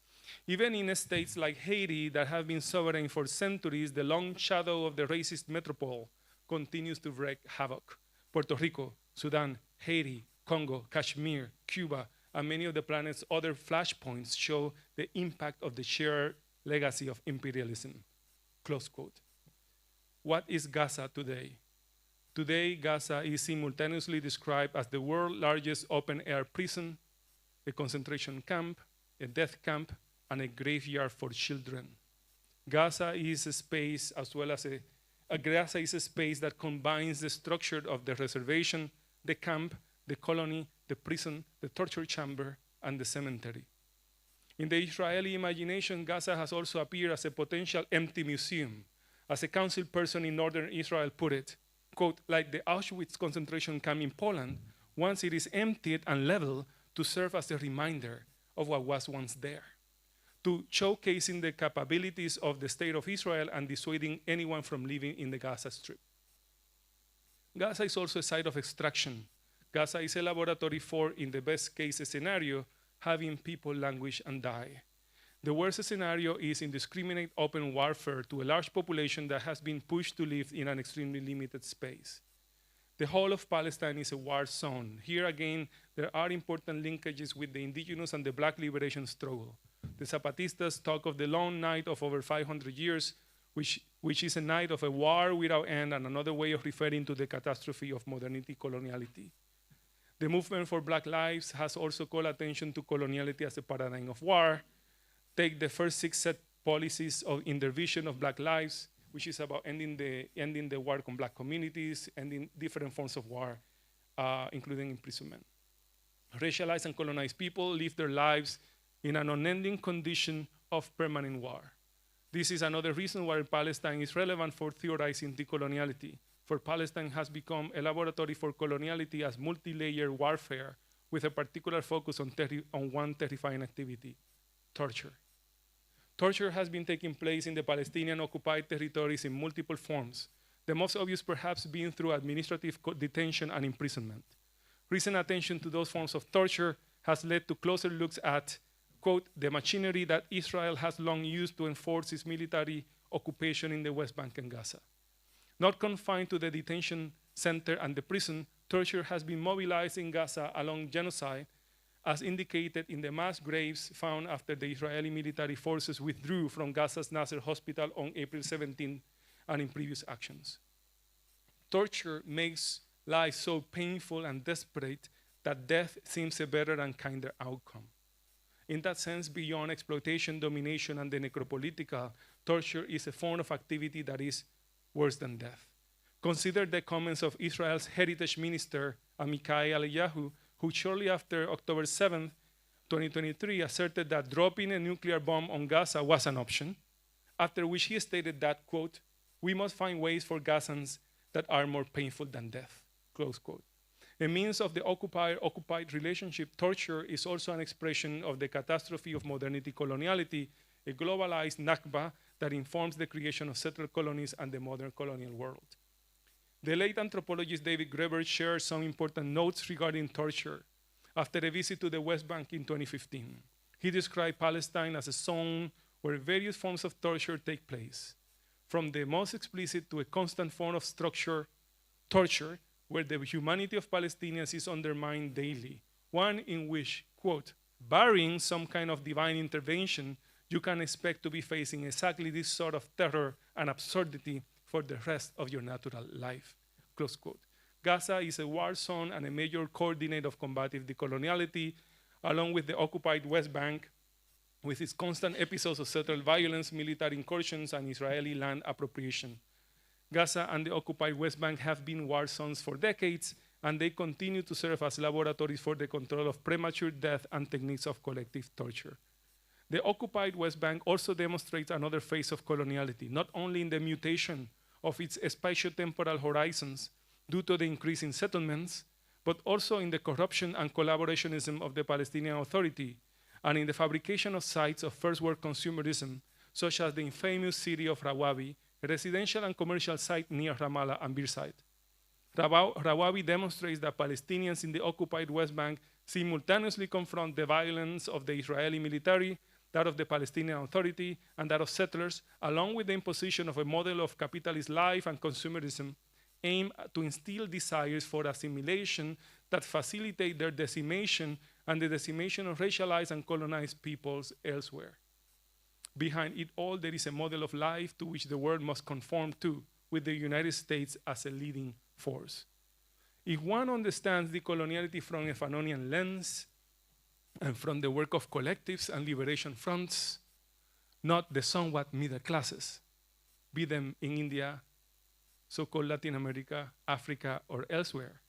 Even in states like Haiti that have been sovereign for centuries, the long shadow of the racist metropole continues to wreak havoc. Puerto Rico, Sudan, Haiti, Congo, Kashmir, Cuba, and many of the planet's other flashpoints show the impact of the shared legacy of imperialism. Close quote. What is Gaza today? Today, Gaza is simultaneously described as the world's largest open-air prison, a concentration camp, a death camp, and a graveyard for children. Gaza is a space as well as Gaza is a space that combines the structure of the reservation, the camp, the colony, the prison, the torture chamber, and the cemetery. In the Israeli imagination, Gaza has also appeared as a potential empty museum. As a council person in northern Israel put it, quote, like the Auschwitz concentration camp in Poland, once it is emptied and leveled to serve as a reminder of what was once there, to showcasing the capabilities of the state of Israel and dissuading anyone from living in the Gaza Strip. Gaza is also a site of extraction. Gaza is a laboratory for, in the best case scenario, having people languish and die. The worst scenario is indiscriminate open warfare to a large population that has been pushed to live in an extremely limited space. The whole of Palestine is a war zone. Here again, there are important linkages with the indigenous and the black liberation struggle. The Zapatistas talk of the long night of over 500 years, which is a night of a war without end and another way of referring to the catastrophe of modernity coloniality. The movement for Black lives has also called attention to coloniality as a paradigm of war. Take the first 6 set policies in their vision of Black lives, which is about ending the war on Black communities, ending different forms of war, including imprisonment. Racialized and colonized people live their lives in an unending condition of permanent war. This is another reason why Palestine is relevant for theorizing decoloniality, for Palestine has become a laboratory for coloniality as multi-layered warfare with a particular focus on one terrifying activity, torture. Torture has been taking place in the Palestinian occupied territories in multiple forms, the most obvious perhaps being through administrative detention and imprisonment. Recent attention to those forms of torture has led to closer looks at, quote, the machinery that Israel has long used to enforce its military occupation in the West Bank and Gaza. Not confined to the detention center and the prison, torture has been mobilized in Gaza along genocide, as indicated in the mass graves found after the Israeli military forces withdrew from Gaza's Nasser hospital on April 17 and in previous actions. Torture makes life so painful and desperate that death seems a better and kinder outcome. In that sense, beyond exploitation, domination, and the necropolitical, torture is a form of activity that is worse than death. Consider the comments of Israel's heritage minister, Amichai Eliyahu, who shortly after October 7, 2023, asserted that dropping a nuclear bomb on Gaza was an option, after which he stated that, quote, we must find ways for Gazans that are more painful than death, close quote. A means of the occupied relationship, torture is also an expression of the catastrophe of modernity coloniality, a globalized Nakba that informs the creation of settled colonies and the modern colonial world. The late anthropologist David Graeber shared some important notes regarding torture after a visit to the West Bank in 2015. He described Palestine as a zone where various forms of torture take place, from the most explicit to a constant form of torture, where the humanity of Palestinians is undermined daily, one in which, quote, barring some kind of divine intervention, you can expect to be facing exactly this sort of terror and absurdity for the rest of your natural life, close quote. Gaza is a war zone and a major coordinate of combative decoloniality, along with the occupied West Bank, with its constant episodes of settled violence, military incursions, and Israeli land appropriation. Gaza and the occupied West Bank have been war zones for decades, and they continue to serve as laboratories for the control of premature death and techniques of collective torture. The occupied West Bank also demonstrates another phase of coloniality, not only in the mutation of its spatio-temporal horizons due to the increase in settlements, but also in the corruption and collaborationism of the Palestinian Authority, and in the fabrication of sites of first-world consumerism, such as the infamous city of Rawabi, a residential and commercial site near Ramallah and Birside. Rawabi demonstrates that Palestinians in the occupied West Bank simultaneously confront the violence of the Israeli military, that of the Palestinian Authority, and that of settlers, along with the imposition of a model of capitalist life and consumerism aimed to instill desires for assimilation that facilitate their decimation and the decimation of racialized and colonized peoples elsewhere. Behind it all, there is a model of life to which the world must conform to, with the United States as a leading force. If one understands decoloniality from a Fanonian lens and from the work of collectives and liberation fronts, not the somewhat middle classes, be them in India, so-called Latin America, Africa, or elsewhere,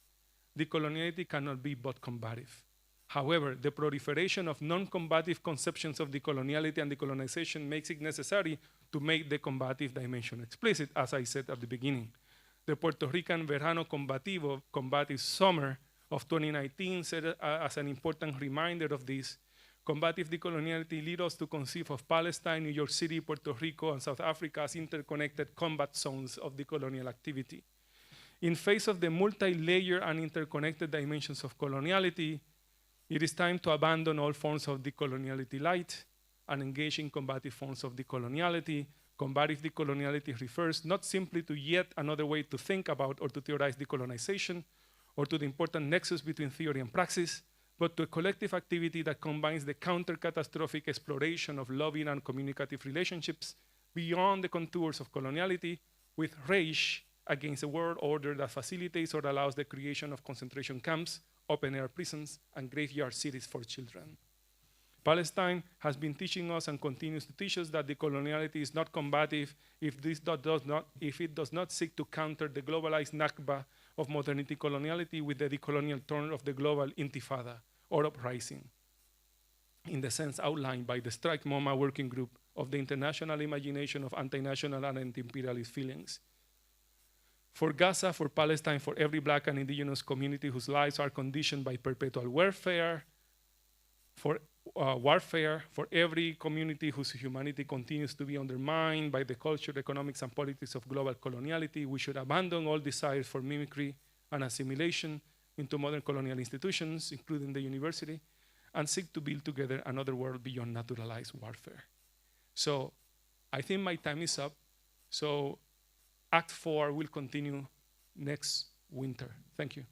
decoloniality cannot be but combative. However, the proliferation of non-combative conceptions of decoloniality and decolonization makes it necessary to make the combative dimension explicit, as I said at the beginning. The Puerto Rican Verano Combativo, combative summer of 2019, served as an important reminder of this. Combative decoloniality leads us to conceive of Palestine, New York City, Puerto Rico, and South Africa as interconnected combat zones of decolonial activity. In face of the multi-layered and interconnected dimensions of coloniality, it is time to abandon all forms of decoloniality light and engage in combative forms of decoloniality. Combative decoloniality refers not simply to yet another way to think about or to theorize decolonization, or to the important nexus between theory and praxis, but to a collective activity that combines the counter-catastrophic exploration of loving and communicative relationships beyond the contours of coloniality with rage against a world order that facilitates or allows the creation of concentration camps, open-air prisons, and graveyard cities for children. Palestine has been teaching us and continues to teach us that decoloniality is not combative if it does not seek to counter the globalized Nakba of modernity coloniality with the decolonial turn of the global intifada or uprising, in the sense outlined by the Strike MoMA working group of the international imagination of anti-national and anti-imperialist feelings. For Gaza, for Palestine, for every Black and indigenous community whose lives are conditioned by perpetual warfare, for every community whose humanity continues to be undermined by the culture, economics, and politics of global coloniality, we should abandon all desires for mimicry and assimilation into modern colonial institutions, including the university, and seek to build together another world beyond naturalized warfare. So I think my time is up. So Act 4 will continue next winter. Thank you.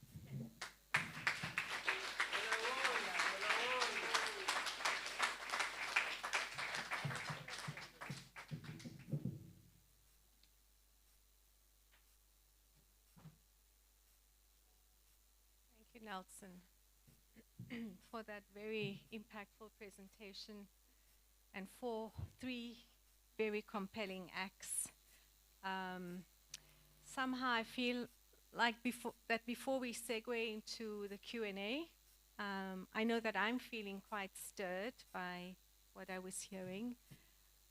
Thank you, Nelson, for that very impactful presentation and for 3 very compelling acts. Somehow I feel like before we segue into the Q&A, I know that I'm feeling quite stirred by what I was hearing.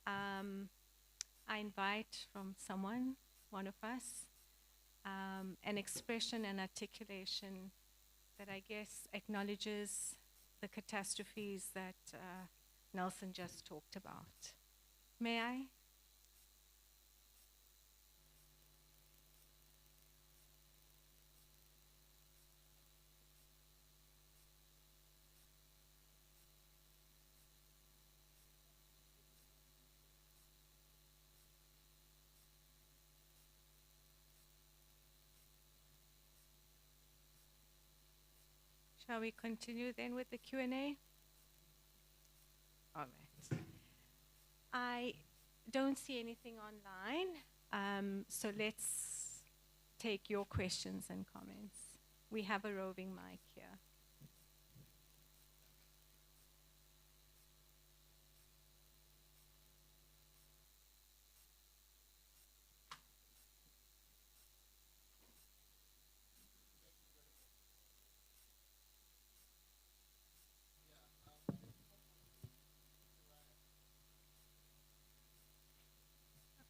I invite from someone, one of us, an expression and articulation that I guess acknowledges the catastrophes that Nelson just talked about. May I? Shall we continue then with the Q&A? All right. I don't see anything online, so let's take your questions and comments. We have a roving mic here.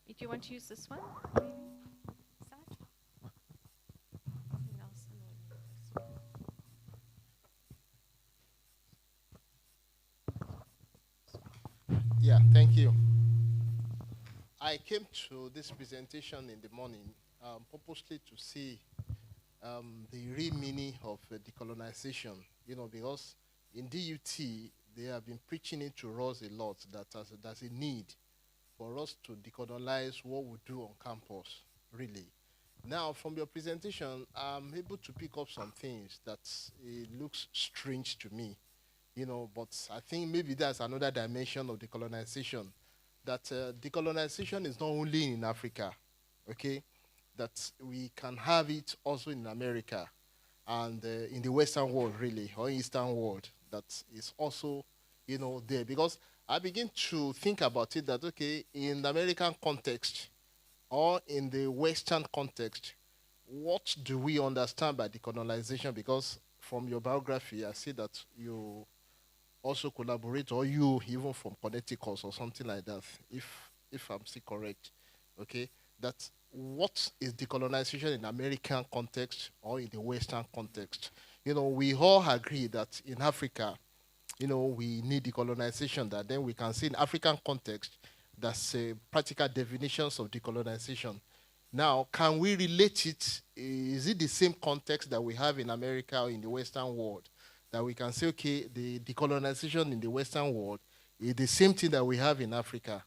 Do you want to use this one? Maybe? Side? Nelson will use this one. Yeah, thank you. I came to this presentation in the morning purposely to see the real meaning of decolonization, because in DUT, they have been preaching it to us a lot that there's a need for us to decolonize what we do on campus, really. Now, from your presentation, I'm able to pick up some things that it looks strange to me, but I think maybe that's another dimension of decolonization, that decolonization is not only in Africa, okay, that we can have it also in America and in the Western world, really, or Eastern world, that is also, there. Because I begin to think about it that, okay, in the American context or in the Western context, what do we understand by decolonization? Because from your biography, I see that you also collaborate, or you even from Connecticut or something like that, if I'm still correct, okay? That what is decolonization in American context or in the Western context? We all agree that in Africa, we need decolonization, that then we can see in African context, that's practical definitions of decolonization. Now, can we relate it? Is it the same context that we have in America or in the Western world? That we can say, okay, the decolonization in the Western world is the same thing that we have in Africa.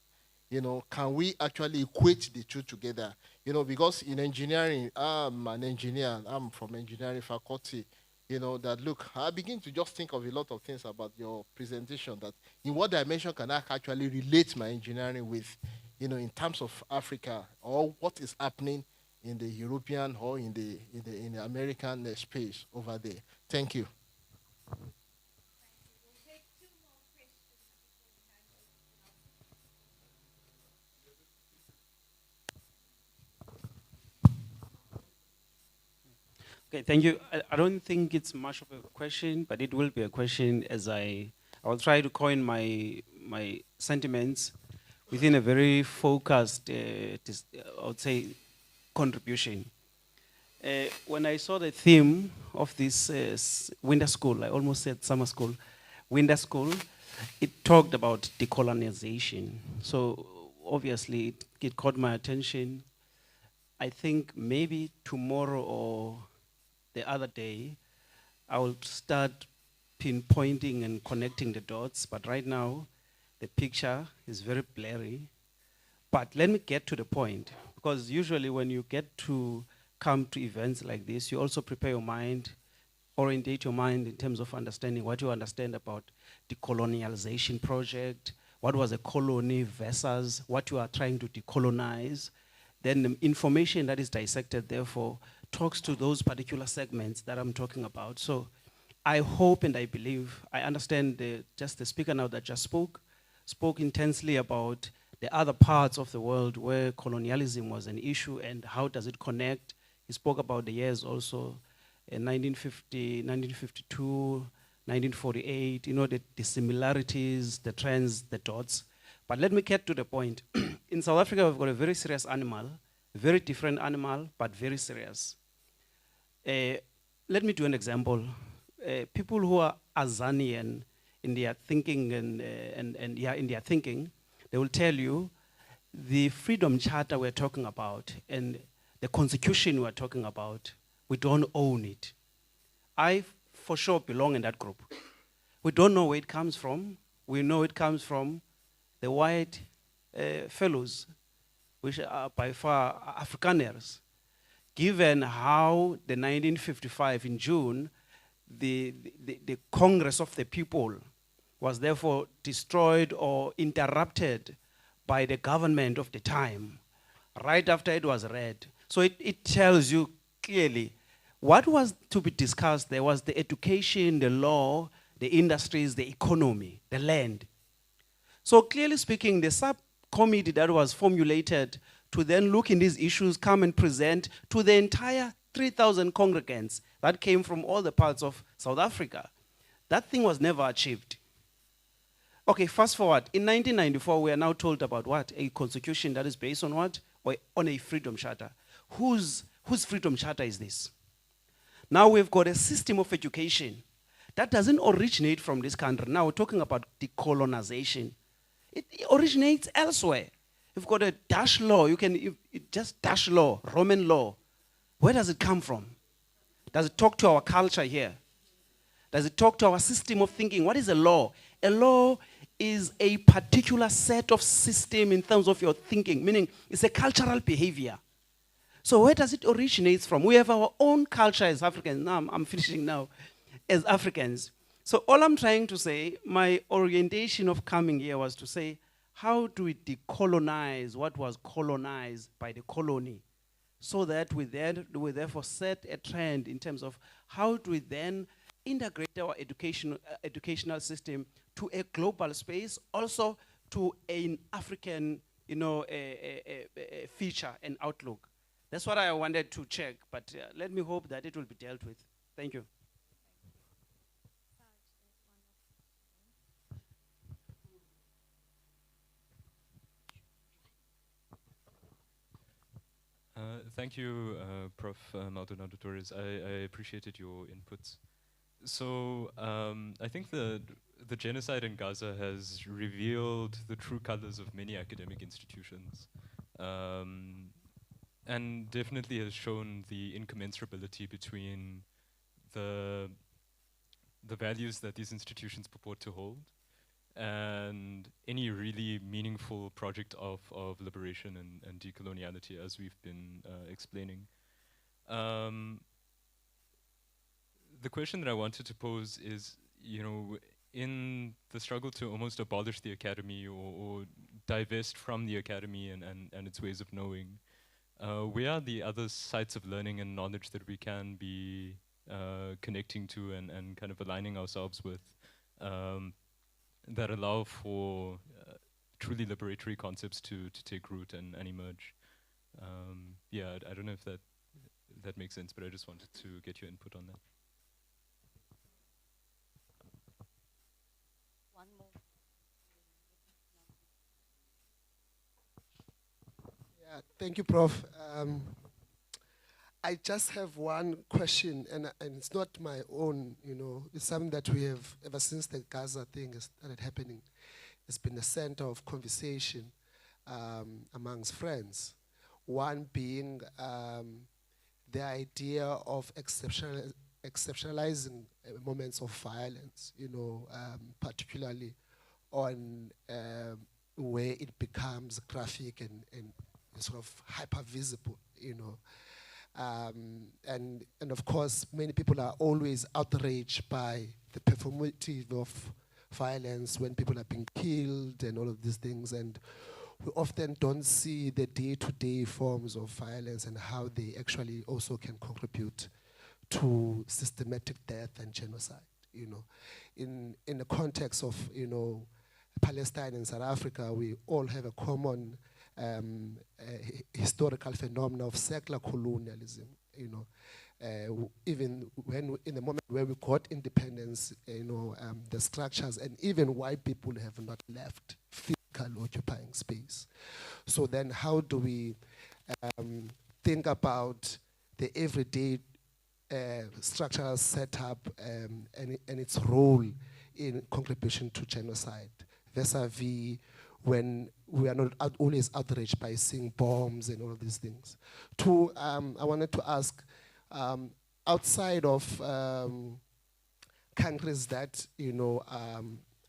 Can we actually equate the two together? Because in engineering, I'm an engineer, I'm from engineering faculty, that look, I begin to just think of a lot of things about your presentation, that in what dimension can I actually relate my engineering with, in terms of Africa, or what is happening in the European or in the American space over there. Thank you. Okay, thank you. I don't think it's much of a question, but it will be a question as I will try to coin my sentiments within a very focused, I would say, contribution. When I saw the theme of this winter school, I almost said summer school, winter school, it talked about decolonization. So obviously it caught my attention. I think maybe tomorrow or the other day, I will start pinpointing and connecting the dots, but right now, the picture is very blurry. But let me get to the point, because usually when you get to come to events like this, you also prepare your mind, orientate your mind in terms of understanding what you understand about the colonialization project, what was a colony versus what you are trying to decolonize. Then the information that is dissected, therefore, talks to those particular segments that I'm talking about. So I hope and I believe, I understand just the speaker now that just spoke intensely about the other parts of the world where colonialism was an issue and how does it connect. He spoke about the years also, 1950, 1952, 1948, the similarities, the trends, the dots. But let me get to the point. In South Africa, we've got a very serious animal, very different animal, but very serious. Let me do an example. People who are Azanian in their thinking in their thinking, they will tell you the freedom charter we're talking about and the constitution we're talking about, we don't own it. I, for sure, belong in that group. We don't know where it comes from. We know it comes from the white fellows, which are by far Afrikaners. Given how the 1955 in June, the Congress of the People was therefore destroyed or interrupted by the government of the time, right after it was read. So it tells you clearly what was to be discussed. There was the education, the law, the industries, the economy, the land. So clearly speaking, the subcommittee that was formulated to then look in these issues, come and present to the entire 3,000 congregants that came from all the parts of South Africa. That thing was never achieved. Okay, fast forward. In 1994, we are now told about what? A constitution that is based on what? Or on a freedom charter. Whose freedom charter is this? Now we've got a system of education that doesn't originate from this country. Now we're talking about decolonization. It originates elsewhere. You've got a Dutch law. Just Dutch law, Roman law. Where does it come from? Does it talk to our culture here? Does it talk to our system of thinking? What is a law? A law is a particular set of system in terms of your thinking, meaning it's a cultural behavior. So where does it originate from? We have our own culture as Africans. Now, I'm finishing now. As Africans. So all I'm trying to say, my orientation of coming here was to say, how do we decolonize what was colonized by the colony? So that we therefore set a trend in terms of how do we then integrate our educational system to a global space, also to an African feature and outlook. That's what I wanted to check, but let me hope that it will be dealt with. Thank you. Thank you, Prof. Maldonado Torres. I appreciated your inputs. So I think the genocide in Gaza has revealed the true colors of many academic institutions, and definitely has shown the incommensurability between the values that these institutions purport to hold and any really meaningful project of liberation and decoloniality, as we've been explaining. The question that I wanted to pose is, in the struggle to almost abolish the academy or divest from the academy and its ways of knowing, where are the other sites of learning and knowledge that we can be connecting to and kind of aligning ourselves with, that allow for truly liberatory concepts to take root and emerge? Yeah, I don't know if that makes sense, but I just wanted to get your input on that. One more. Yeah, thank you, Prof. I just have one question, and it's not my own, you know, it's something that we have, ever since the Gaza thing has started happening, it's been a center of conversation amongst friends. One being the idea of exceptionalizing moments of violence, you know, particularly on where it becomes graphic and sort of hyper visible, you know. And of course, many people are always outraged by the performative of violence when people are being killed and all of these things, and we often don't see the day-to-day forms of violence and how they actually also can contribute to systematic death and genocide. You know, in the context of, you know, Palestine and South Africa, we all have a common historical phenomenon of secular colonialism. You know, even when in the moment where we got independence, you know, the structures and even white people have not left physical occupying space. So then, how do we think about the everyday structural setup and its role in contribution to genocide, vis-a-vis when we are not always outraged by seeing bombs and all of these things? Two, I wanted to ask, outside of countries that, you know,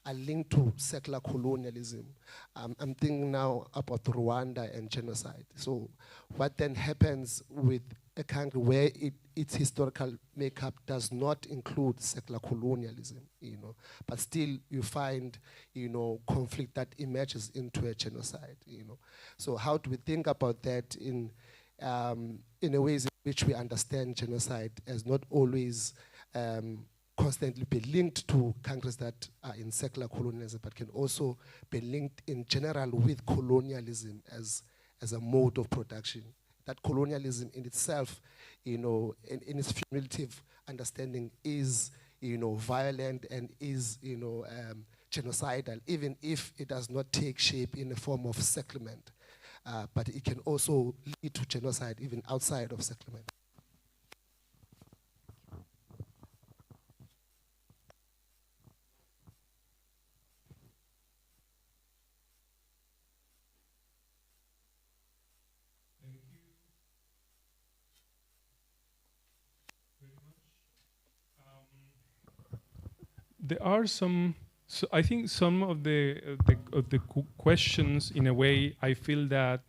are linked to secular colonialism, I'm thinking now about Rwanda and genocide. So what then happens with a country where its historical makeup does not include secular colonialism, you know, but still you find, you know, conflict that emerges into a genocide, you know. So how do we think about that in a ways in which we understand genocide as not always constantly be linked to countries that are in secular colonialism, but can also be linked in general with colonialism as a mode of production? That colonialism in itself, you know, in its cumulative understanding is, you know, violent and is, you know, genocidal, even if it does not take shape in the form of settlement. But it can also lead to genocide even outside of settlement. There are some, so I think some of the questions, in a way, I feel that,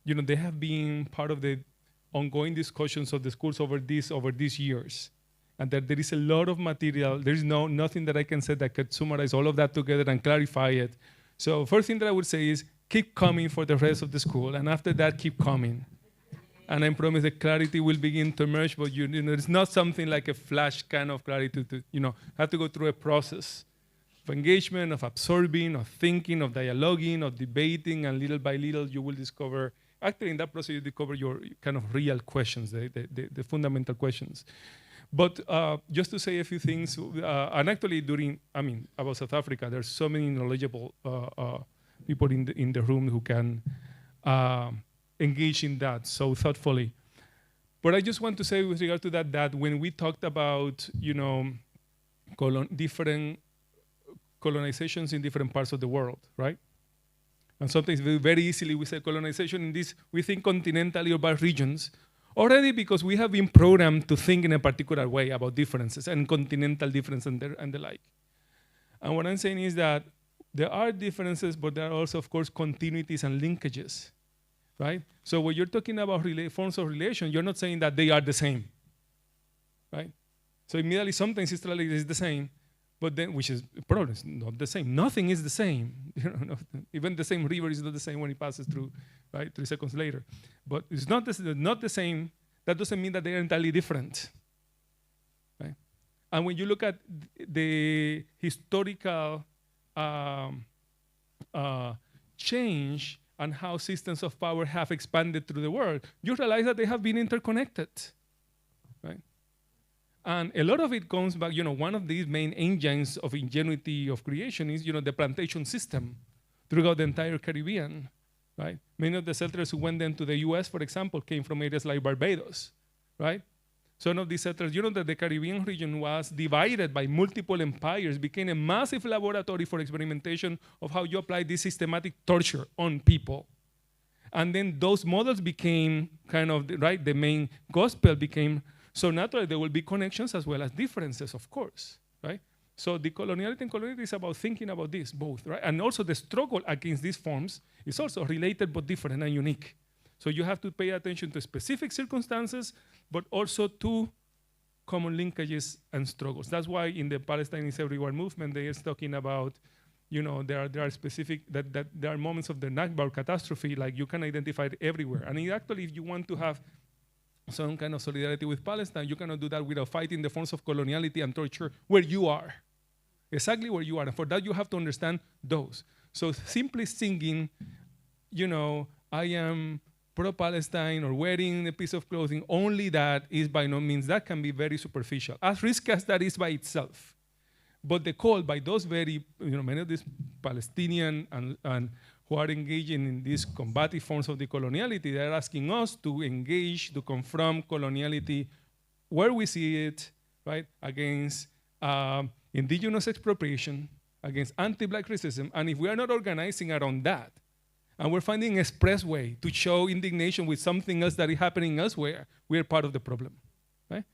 you know, they have been part of the ongoing discussions of the schools over these years, and that there is a lot of material. There is nothing that I can say that could summarize all of that together and clarify it. So first thing that I would say is keep coming for the rest of the school, and after that, keep coming. And I promise the clarity will begin to emerge, but you know, it's not something like a flash kind of clarity to, you know, have to go through a process of engagement, of absorbing, of thinking, of dialoguing, of debating, and little by little you will discover, actually in that process you discover your kind of real questions, the fundamental questions. But just to say a few things, and actually about South Africa, there's so many knowledgeable people in the room who can engage in that so thoughtfully. But I just want to say with regard to that when we talked about, you know, different colonizations in different parts of the world, right? And sometimes very easily we say colonization in this, we think continentally or by regions, already because we have been programmed to think in a particular way about differences and continental difference and the like. And what I'm saying is that there are differences, but there are also, of course, continuities and linkages. Right? So when you're talking about forms of relation, you're not saying that they are the same, right? So immediately sometimes it's the same, But then, which is probably not the same. Nothing is the same. Even the same river is not the same when it passes through, right, 3 seconds later. But it's not the same. That doesn't mean that they are entirely different, right? And when you look at the historical change and how systems of power have expanded through the world, you realize that they have been interconnected, right? And a lot of it comes back, one of these main engines of ingenuity of creation is, the plantation system throughout the entire Caribbean, right? Many of the settlers who went then to the US, for example, came from areas like Barbados, right? Some of these settlers, that the Caribbean region was divided by multiple empires, became a massive laboratory for experimentation of how you apply this systematic torture on people. And then those models became kind of, the main gospel became. So naturally, there will be connections as well as differences, of course, right? So decoloniality and coloniality is about thinking about this, both, right? And also the struggle against these forms is also related but different and unique. So you have to pay attention to specific circumstances, but also to common linkages and struggles. That's why in the Palestine is Everywhere movement, they are talking about, there are specific, that there are moments of the Nakba catastrophe, like you can identify it everywhere. And actually, if you want to have some kind of solidarity with Palestine, you cannot do that without fighting the forms of coloniality and torture where you are, exactly where you are. And for that, you have to understand those. So simply singing, I am pro-Palestine or wearing a piece of clothing, only that is by no means, that can be very superficial, as risky as that is by itself. But the call by those very, many of these Palestinian and who are engaging in these combative forms of decoloniality, they're asking us to engage, to confront coloniality where we see it, right, against indigenous expropriation, against anti-Black racism. And if we are not organizing around that, and we're finding an express way to show indignation with something else that is happening elsewhere, we are part of the problem, right?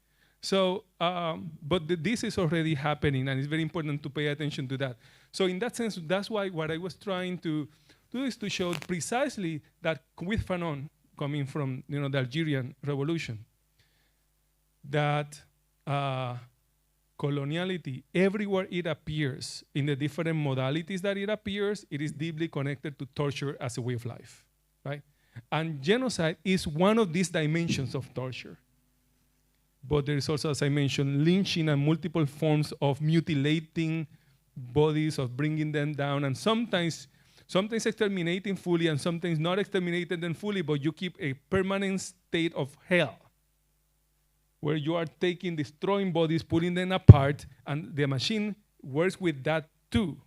So, but this is already happening, and it's very important to pay attention to that. So in that sense, that's why what I was trying to do is to show precisely that with Fanon, coming from the Algerian Revolution, that coloniality, everywhere it appears, in the different modalities that it appears, it is deeply connected to torture as a way of life, right? And genocide is one of these dimensions of torture. But there is also, as I mentioned, lynching and multiple forms of mutilating bodies, of bringing them down, and sometimes exterminating fully and sometimes not exterminating them fully, but you keep a permanent state of hell where you are destroying bodies, putting them apart, and the machine works with that too,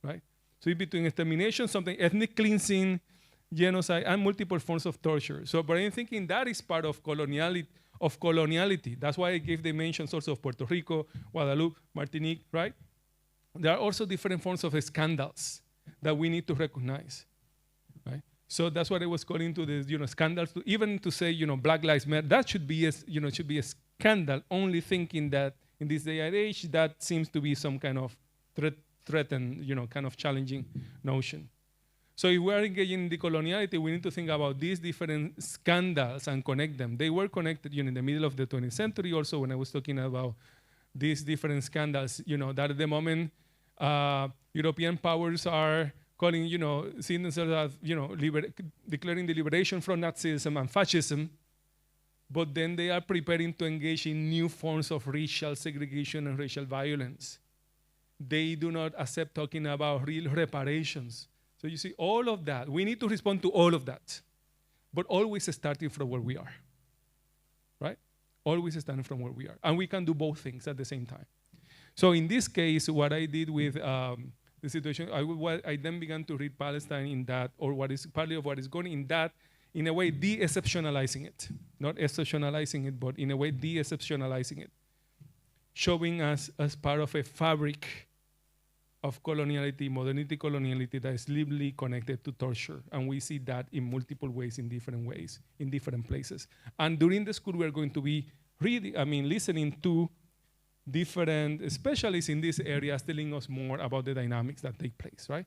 right? So it's between extermination, something ethnic cleansing, genocide, and multiple forms of torture. So, but I'm thinking that is part of coloniality. That's why I gave the mentions also of Puerto Rico, Guadeloupe, Martinique, right? There are also different forms of scandals that we need to recognize, right? So that's what I was calling to the scandals. Even to say Black Lives Matter, that should be should be a scandal. Only thinking that in this day and age, that seems to be some kind of threatened, kind of challenging notion. So if we are engaging in decoloniality, we need to think about these different scandals and connect them. They were connected in the middle of the 20th century also when I was talking about these different scandals, that at the moment European powers are calling, seeing themselves as, declaring the liberation from Nazism and fascism, but then they are preparing to engage in new forms of racial segregation and racial violence. They do not accept talking about real reparations. So you see, all of that, we need to respond to all of that, but always starting from where we are, right? Always starting from where we are. And we can do both things at the same time. So in this case, what I did with the situation, I then began to read Palestine in that, or what is partly of what is going in that, in a way de-exceptionalizing it. Not exceptionalizing it, but in a way de-exceptionalizing it. Showing us as part of a fabric of coloniality, modernity coloniality that is deeply connected to torture. And we see that in multiple ways, in different places. And during the school, we are going to be listening to different specialists in these areas telling us more about the dynamics that take place, right?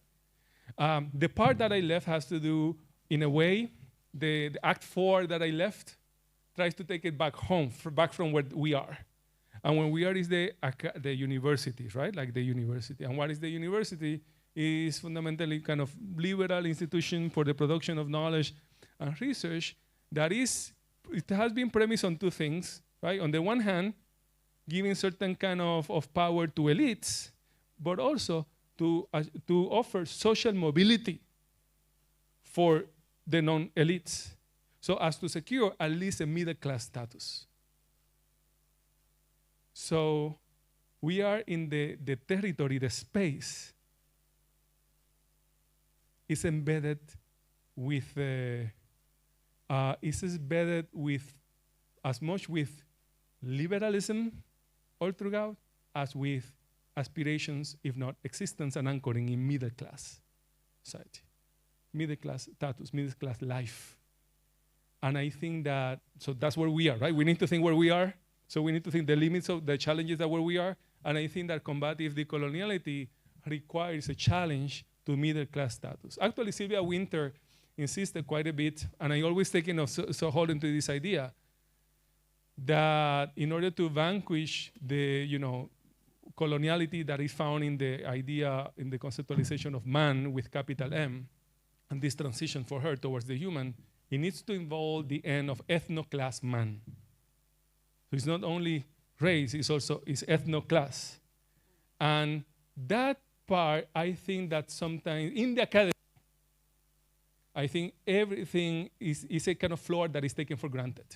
The part that I left has to do, in a way, the Act 4 that I left tries to take it back home, back from where we are. And when we are is the universities, right? Like the university. And what is the university? Is fundamentally kind of liberal institution for the production of knowledge and research that is, it has been premised on two things, right? On the one hand, giving certain kind of power to elites, but also to offer social mobility for the non-elites, so as to secure at least a middle-class status. So we are in the territory, the space is embedded with, as much with liberalism all throughout as with aspirations, if not existence and anchoring in middle-class society, middle-class status, middle-class life. And I think that, so that's where we are, right? We need to think where we are. So we need to think the limits of the challenges that where we are. And I think that combative decoloniality requires a challenge to middle-class status. Actually, Sylvia Wynter insisted quite a bit, and I always taken so hold into this idea that in order to vanquish the, coloniality that is found in the idea, in the conceptualization of man with capital M, and this transition for her towards the human, it needs to involve the end of ethno-class man. So it's not only race, it's also ethno-class. And that part, I think that sometimes in the academy, I think everything is a kind of floor that is taken for granted.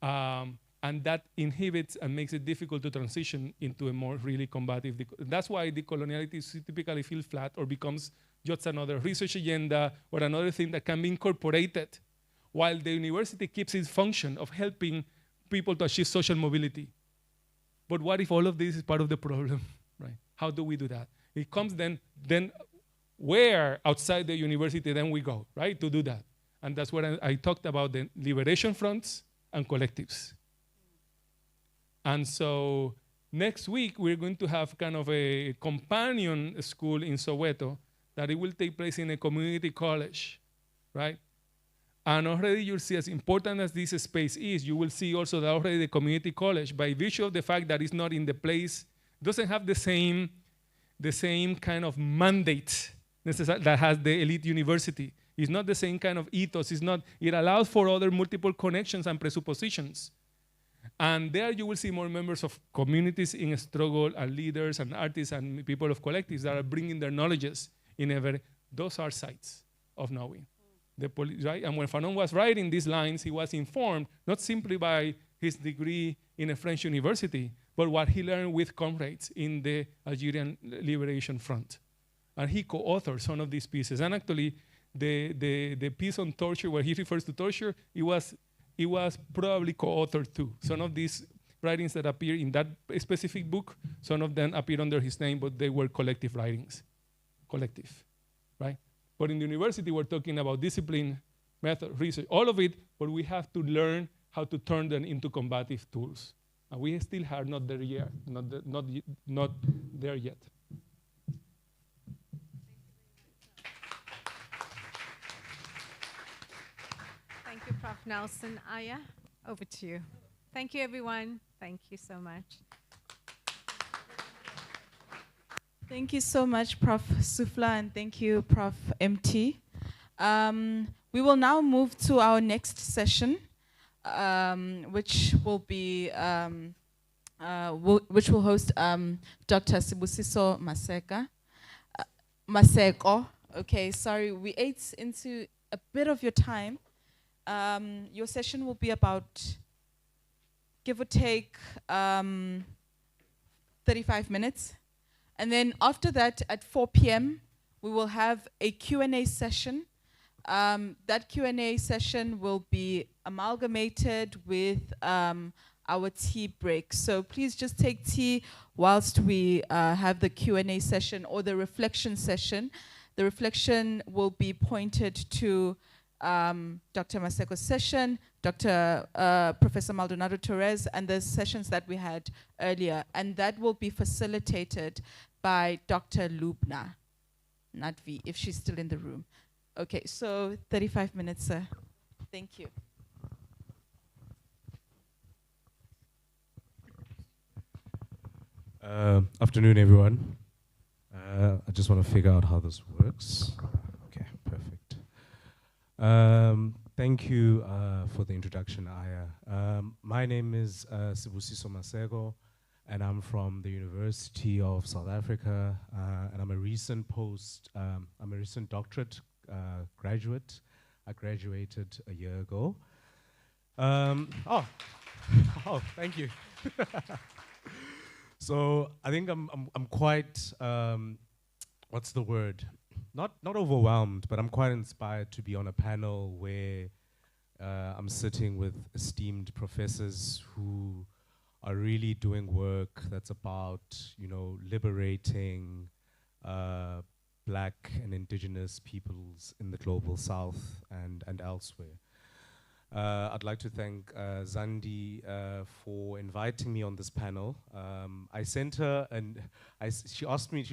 And that inhibits and makes it difficult to transition into a more really combative. That's why decoloniality typically feels flat or becomes just another research agenda or another thing that can be incorporated, while the university keeps its function of helping people to achieve social mobility. But what if all of this is part of the problem, right? How do we do that? It comes then where outside the university then we go, right, to do that. And that's what I talked about, the liberation fronts and collectives. And so next week, we're going to have kind of a companion school in Soweto that it will take place in a community college, right? And already you'll see, as important as this space is, you will see also that already the community college, by virtue of the fact that it's not in the place, doesn't have the same kind of mandate that has the elite university. It's not the same kind of ethos. It allows for other multiple connections and presuppositions. And there you will see more members of communities in struggle and leaders and artists and people of collectives that are bringing their knowledges in those are sites of knowing. Right? And when Fanon was writing these lines, he was informed not simply by his degree in a French university, but what he learned with comrades in the Algerian Liberation Front. And he co-authored some of these pieces. And actually, the piece on torture, where he refers to torture, it was probably co-authored too. Some of these writings that appear in that specific book, some of them appear under his name, but they were collective writings. Collective, right? But in the university, we're talking about discipline, method, research, all of it, but we have to learn how to turn them into combative tools. And we still are not there yet, not there yet. Thank you, Prof. Nelson. Aya, over to you. Thank you, everyone. Thank you so much. Thank you so much, Prof. Sufla, and thank you, Prof. MT. We will now move to our next session, which will be which will host Dr. Sibusiso Maseko. Okay, sorry, we ate into a bit of your time. Your session will be about, give or take, 35 minutes. And then after that, at 4 p.m., we will have a Q&A session. That Q&A session will be amalgamated with our tea break. So please just take tea whilst we have the Q&A session or the reflection session. The reflection will be pointed to Dr. Maseko's session, Professor Maldonado Torres, and the sessions that we had earlier. And that will be facilitated by Dr. Lubna, not V, if she's still in the room. Okay, so 35 minutes, sir. Thank you. Afternoon, everyone. I just want to figure out how this works. Okay, perfect. Thank you for the introduction, Aya. My name is Sibusiso Masego, and I'm from the University of South Africa, and I'm a recent doctorate graduate. I graduated a year ago. Oh, thank you. So I think I'm quite what's the word? Not overwhelmed, but I'm quite inspired to be on a panel where I'm sitting with esteemed professors who are really doing work that's about, you know, liberating Black and indigenous peoples in the global South and elsewhere. I'd like to thank Zandi for inviting me on this panel. I sent her, and she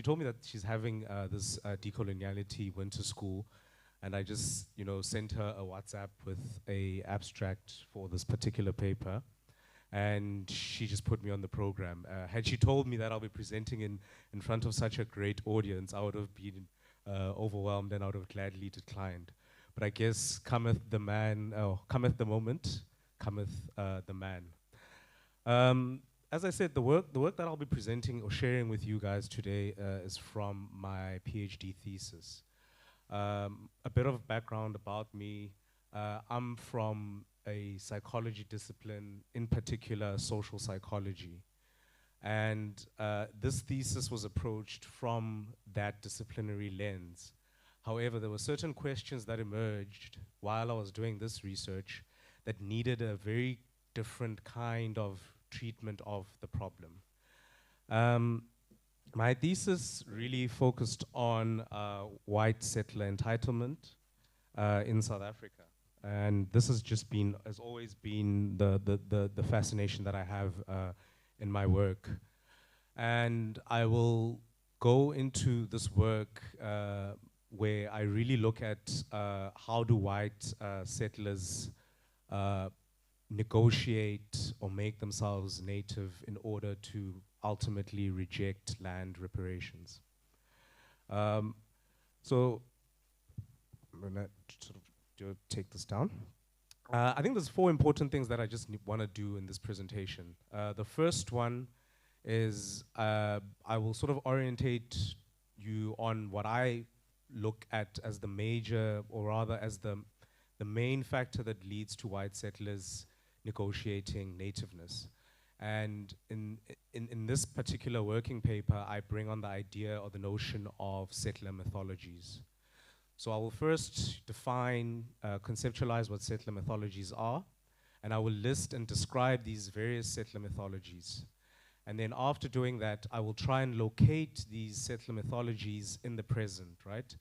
told me that she's having this Decoloniality winter school, and I just, you know, sent her a WhatsApp with a abstract for this particular paper, and she just put me on the program. Had she told me that I'll be presenting in front of such a great audience, I would have been overwhelmed and I would have gladly declined. But I guess cometh the man, cometh the moment, cometh the man. As I said, the work that I'll be presenting or sharing with you guys today is from my PhD thesis. A bit of background about me. I'm from a psychology discipline, in particular social psychology. And this thesis was approached from that disciplinary lens. However, there were certain questions that emerged while I was doing this research that needed a very different kind of treatment of the problem. My thesis really focused on white settler entitlement in South Africa. And this has always been the fascination that I have in my work. And I will go into this work where I really look at how do white settlers negotiate or make themselves native in order to ultimately reject land reparations. So I'm gonna sort of take this down. I think there's 4 important things that I just want to do in this presentation. The first one is I will sort of orientate you on what I look at as the major, or rather as the main factor that leads to white settlers negotiating nativeness. And in this particular working paper, I bring on the idea or the notion of settler mythologies. So I will first define, conceptualize what settler mythologies are, and I will list and describe these various settler mythologies. And then after doing that, I will try and locate these settler mythologies in the present, right?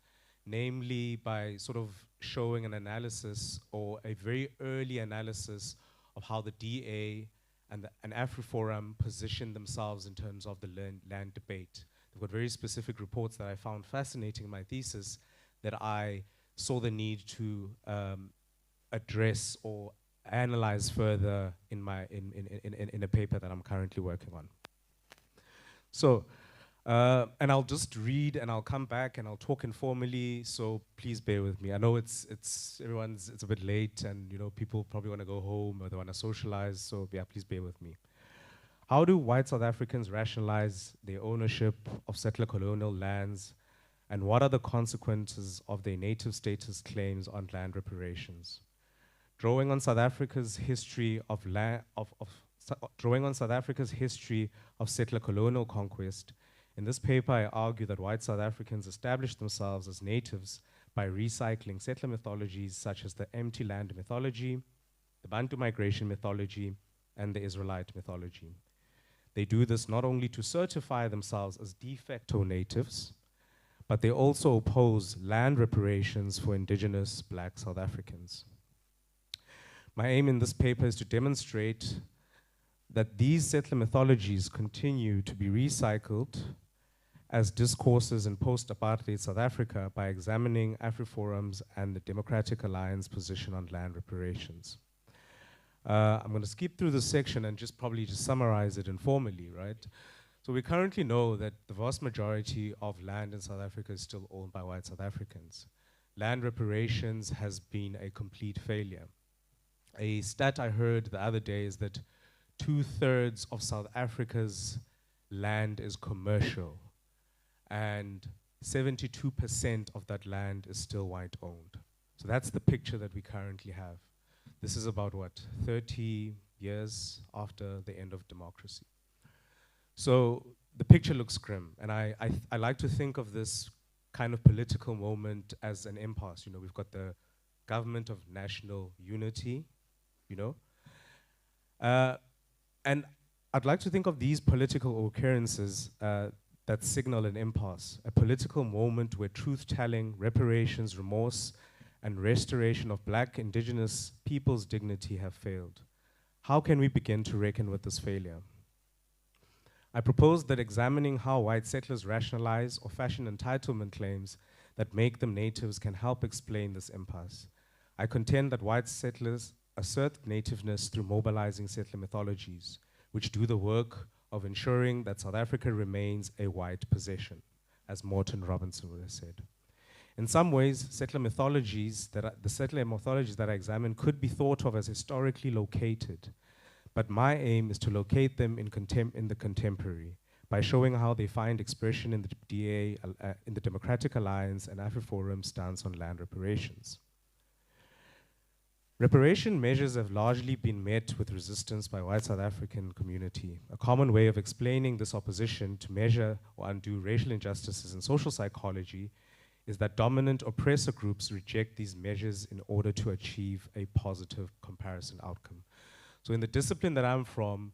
Namely by sort of showing an analysis or a very early analysis of how the DA and AfriForum position themselves in terms of the land debate. They've got very specific reports that I found fascinating in my thesis that I saw the need to address or analyze further in a paper that I'm currently working on. So, and I'll just read and I'll come back and I'll talk informally, so please bear with me. I know it's a bit late and, you know, people probably want to go home or they want to socialize, so yeah, please bear with me. How do white South Africans rationalize their ownership of settler colonial lands, and what are the consequences of their native status claims on land reparations? Drawing on South Africa's history of settler colonial conquest, in this paper I argue that white South Africans established themselves as natives by recycling settler mythologies such as the empty land mythology, the Bantu migration mythology, and the Israelite mythology. They do this not only to certify themselves as de facto natives, but they also oppose land reparations for indigenous Black South Africans. My aim in this paper is to demonstrate that these settler mythologies continue to be recycled as discourses in post-apartheid South Africa by examining AfriForum's and the Democratic Alliance position on land reparations. I'm going to skip through this section and probably just summarize it informally, right? So we currently know that the vast majority of land in South Africa is still owned by white South Africans. Land reparations has been a complete failure. A stat I heard the other day is that 2/3 of South Africa's land is commercial, and 72% of that land is still white owned. So that's the picture that we currently have. This is about what, 30 years after the end of democracy. So the picture looks grim, and I like to think of this kind of political moment as an impasse. You know, we've got the government of national unity, you know, and I'd like to think of these political occurrences that signal an impasse, a political moment where truth-telling, reparations, remorse, and restoration of black indigenous people's dignity have failed. How can we begin to reckon with this failure? I propose that examining how white settlers rationalize or fashion entitlement claims that make them natives can help explain this impasse. I contend that white settlers assert nativeness through mobilizing settler mythologies, which do the work of ensuring that South Africa remains a white possession, as Morton Robinson would have said. In some ways, the settler mythologies that I examine could be thought of as historically located, but my aim is to locate them in the contemporary by showing how they find expression in the DA, in the Democratic Alliance and AfriForum's stance on land reparations. Reparation measures have largely been met with resistance by white South African community. A common way of explaining this opposition to measure or undo racial injustices in social psychology is that dominant oppressor groups reject these measures in order to achieve a positive comparison outcome. So in the discipline that I'm from,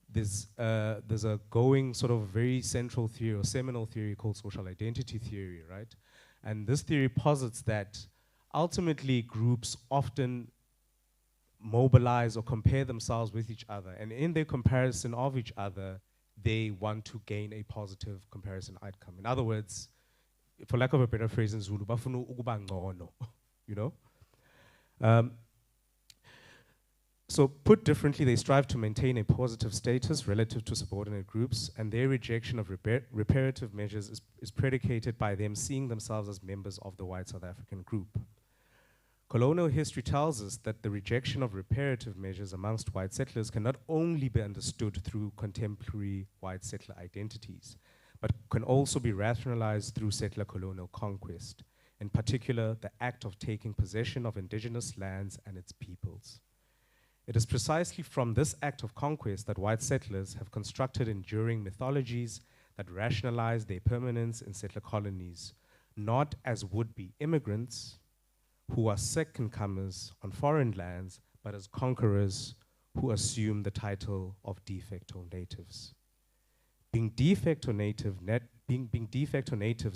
there's a going sort of very central theory or seminal theory called social identity theory, right? And this theory posits that ultimately groups often mobilize or compare themselves with each other, and in their comparison of each other, they want to gain a positive comparison outcome. In other words, for lack of a better phrase in Zulu, bafuna ukuba ngcono, you know? So put differently, they strive to maintain a positive status relative to subordinate groups, and their rejection of reparative measures is predicated by them seeing themselves as members of the white South African group. Colonial history tells us that the rejection of reparative measures amongst white settlers can not only be understood through contemporary white settler identities, but can also be rationalized through settler colonial conquest, in particular, the act of taking possession of indigenous lands and its peoples. It is precisely from this act of conquest that white settlers have constructed enduring mythologies that rationalize their permanence in settler colonies, not as would-be immigrants who are second-comers on foreign lands, but as conquerors who assume the title of de facto natives. Being de facto natives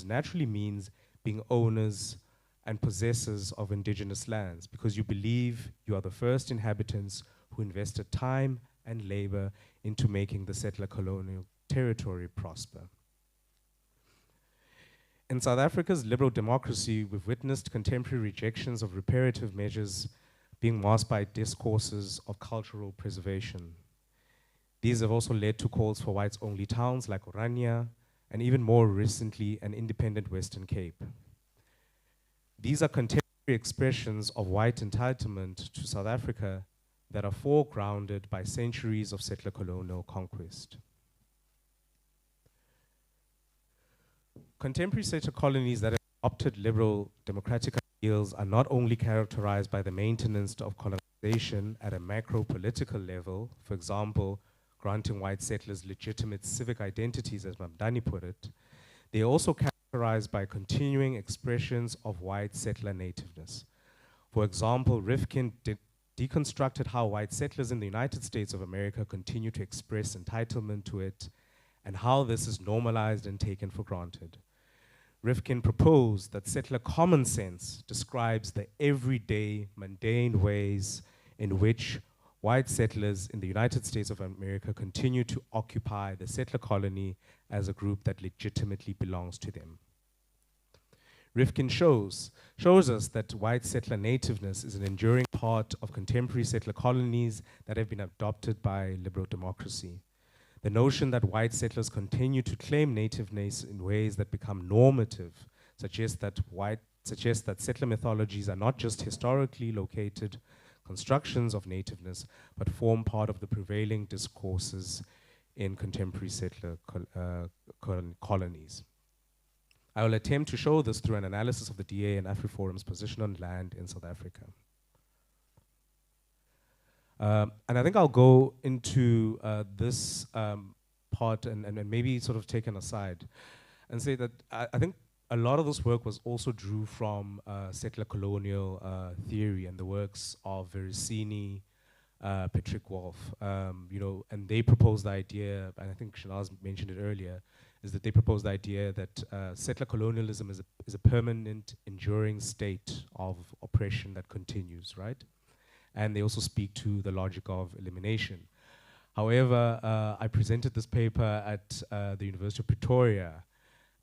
naturally means being owners and possessors of indigenous lands, because you believe you are the first inhabitants who invested time and labor into making the settler colonial territory prosper. In South Africa's liberal democracy, we've witnessed contemporary rejections of reparative measures being masked by discourses of cultural preservation. These have also led to calls for whites-only towns like Orania, and even more recently, an independent Western Cape. These are contemporary expressions of white entitlement to South Africa that are foregrounded by centuries of settler colonial conquest. Contemporary settler colonies that have adopted liberal democratic ideals are not only characterized by the maintenance of colonization at a macro-political level, for example, granting white settlers legitimate civic identities, as Mamdani put it, they are also characterized by continuing expressions of white settler nativeness. For example, Rifkin deconstructed how white settlers in the United States of America continue to express entitlement to it, and how this is normalized and taken for granted. Rifkin proposed that settler common sense describes the everyday, mundane ways in which white settlers in the United States of America continue to occupy the settler colony as a group that legitimately belongs to them. Rifkin shows us that white settler nativeness is an enduring part of contemporary settler colonies that have been adopted by liberal democracy. The notion that white settlers continue to claim nativeness in ways that become normative suggests that settler mythologies are not just historically located constructions of nativeness, but form part of the prevailing discourses in contemporary settler colonies. I will attempt to show this through an analysis of the DA and AfriForum's position on land in South Africa. And I think I'll go into this part and maybe sort of take an aside and say that I think a lot of this work was also drew from settler colonial theory and the works of Veracini, Patrick Wolf, and they proposed the idea, and I think Shanaz mentioned it earlier, is that they proposed the idea that settler colonialism is a permanent, enduring state of oppression that continues, right? And they also speak to the logic of elimination. However, I presented this paper at the University of Pretoria,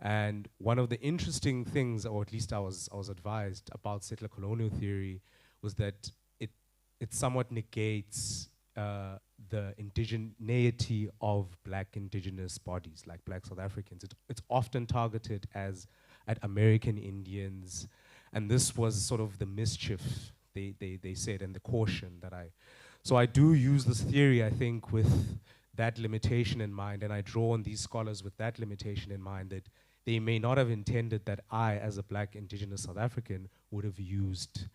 and one of the interesting things, or at least I was advised about settler colonial theory, was that it somewhat negates the indigeneity of black indigenous bodies, like black South Africans. It's often targeted at American Indians, and this was sort of the mischief, they said, and the caution that so I do use this theory, I think, with that limitation in mind, and I draw on these scholars with that limitation in mind, that they may not have intended that I, as a black indigenous South African, would have used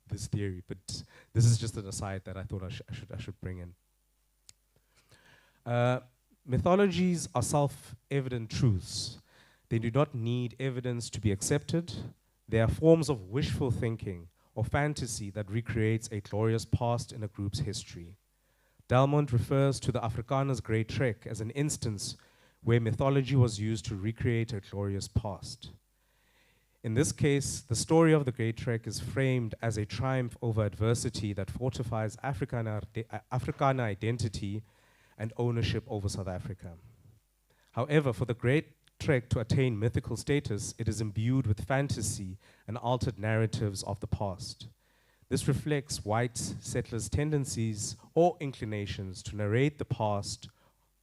this theory, but this is just an aside that I thought I should bring in. Mythologies are self-evident truths. They do not need evidence to be accepted. They are forms of wishful thinking or fantasy that recreates a glorious past in a group's history. Delmont refers to the Afrikaner's Great Trek as an instance where mythology was used to recreate a glorious past. In this case, the story of the Great Trek is framed as a triumph over adversity that fortifies Afrikaner identity and ownership over South Africa. However, for the Great Trek to attain mythical status, it is imbued with fantasy and altered narratives of the past. This reflects white settlers' tendencies or inclinations to narrate the past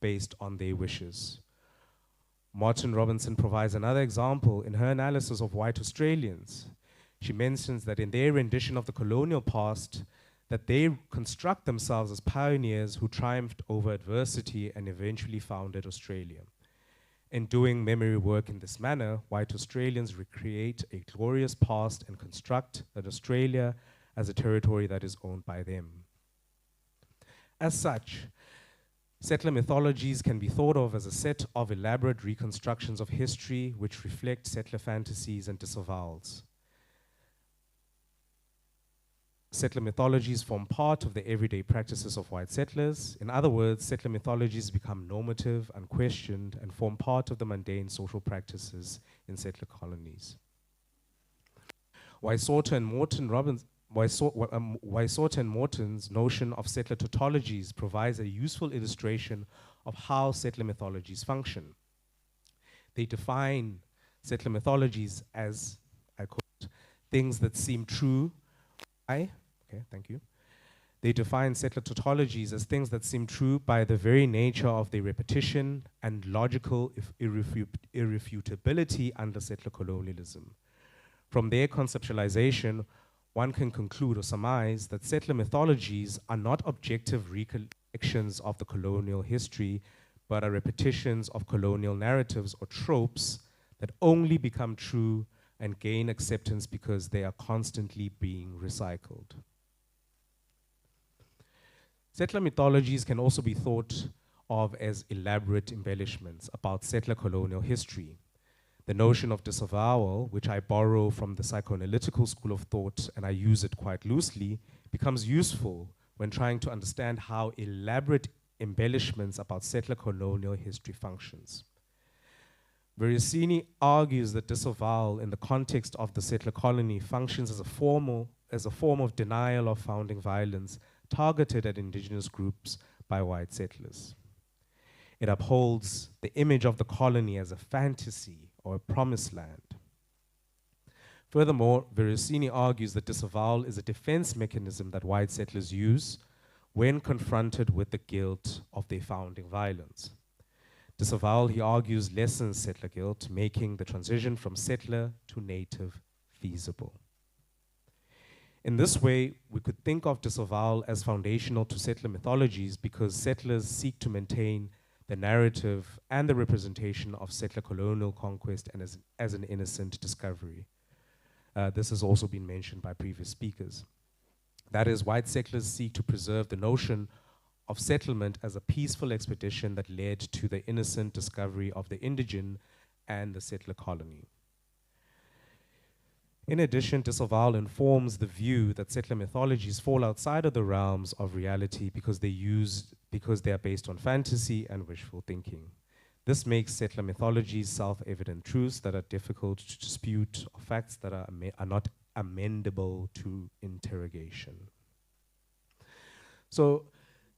based on their wishes. Martin Robinson provides another example in her analysis of white Australians. She mentions that in their rendition of the colonial past, that they construct themselves as pioneers who triumphed over adversity and eventually founded Australia. In doing memory work in this manner, white Australians recreate a glorious past and construct that Australia as a territory that is owned by them. As such, settler mythologies can be thought of as a set of elaborate reconstructions of history which reflect settler fantasies and disavowals. Settler mythologies form part of the everyday practices of white settlers. In other words, settler mythologies become normative, unquestioned, and form part of the mundane social practices in settler colonies. Wysaughter and Morton's notion of settler tautologies provides a useful illustration of how settler mythologies function. They define settler mythologies as, I quote, things that seem true. Thank you. They define settler tautologies as things that seem true by the very nature of their repetition and logical irrefutability under settler colonialism. From their conceptualization, one can conclude or surmise that settler mythologies are not objective recollections of the colonial history, but are repetitions of colonial narratives or tropes that only become true and gain acceptance because they are constantly being recycled. Settler mythologies can also be thought of as elaborate embellishments about settler colonial history. The notion of disavowal, which I borrow from the psychoanalytical school of thought and I use it quite loosely, becomes useful when trying to understand how elaborate embellishments about settler colonial history functions. Veracini argues that disavowal in the context of the settler colony functions as a form of denial of founding violence targeted at indigenous groups by white settlers. It upholds the image of the colony as a fantasy or a promised land. Furthermore, Veracini argues that disavowal is a defense mechanism that white settlers use when confronted with the guilt of their founding violence. Disavowal, he argues, lessens settler guilt, making the transition from settler to native feasible. In this way, we could think of disavowal as foundational to settler mythologies because settlers seek to maintain the narrative and the representation of settler colonial conquest and as an innocent discovery. This has also been mentioned by previous speakers. That is, white settlers seek to preserve the notion of settlement as a peaceful expedition that led to the innocent discovery of the indigene and the settler colony. In addition, disavowal informs the view that settler mythologies fall outside of the realms of reality because they are based on fantasy and wishful thinking. This makes settler mythologies self-evident truths that are difficult to dispute, or facts that are not amendable to interrogation. So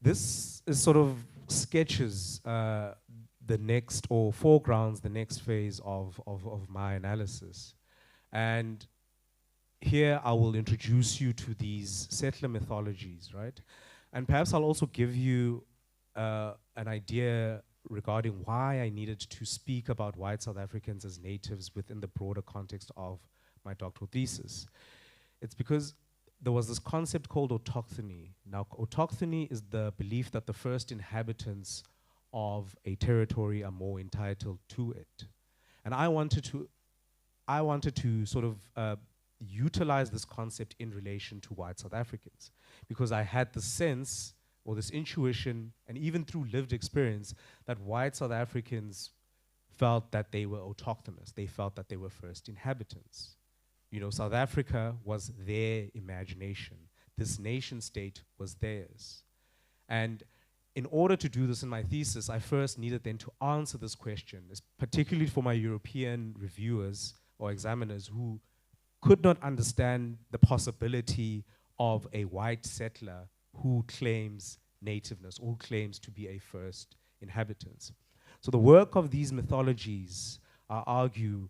this is sort of sketches the next, or foregrounds the next phase of my analysis. And here I will introduce you to these settler mythologies, right? And perhaps I'll also give you an idea regarding why I needed to speak about white South Africans as natives within the broader context of my doctoral thesis. It's because there was this concept called autochthony. Now, autochthony is the belief that the first inhabitants of a territory are more entitled to it. And I wanted to sort of utilize this concept in relation to white South Africans, because I had the sense, or this intuition, and even through lived experience, that white South Africans felt that they were autochthonous. They felt that they were first inhabitants. You know, South Africa was their imagination. This nation state was theirs. And in order to do this in my thesis, I first needed then to answer this question, particularly for my European reviewers or examiners who could not understand the possibility of a white settler who claims nativeness or who claims to be a first inhabitant. So the work of these mythologies, I argue,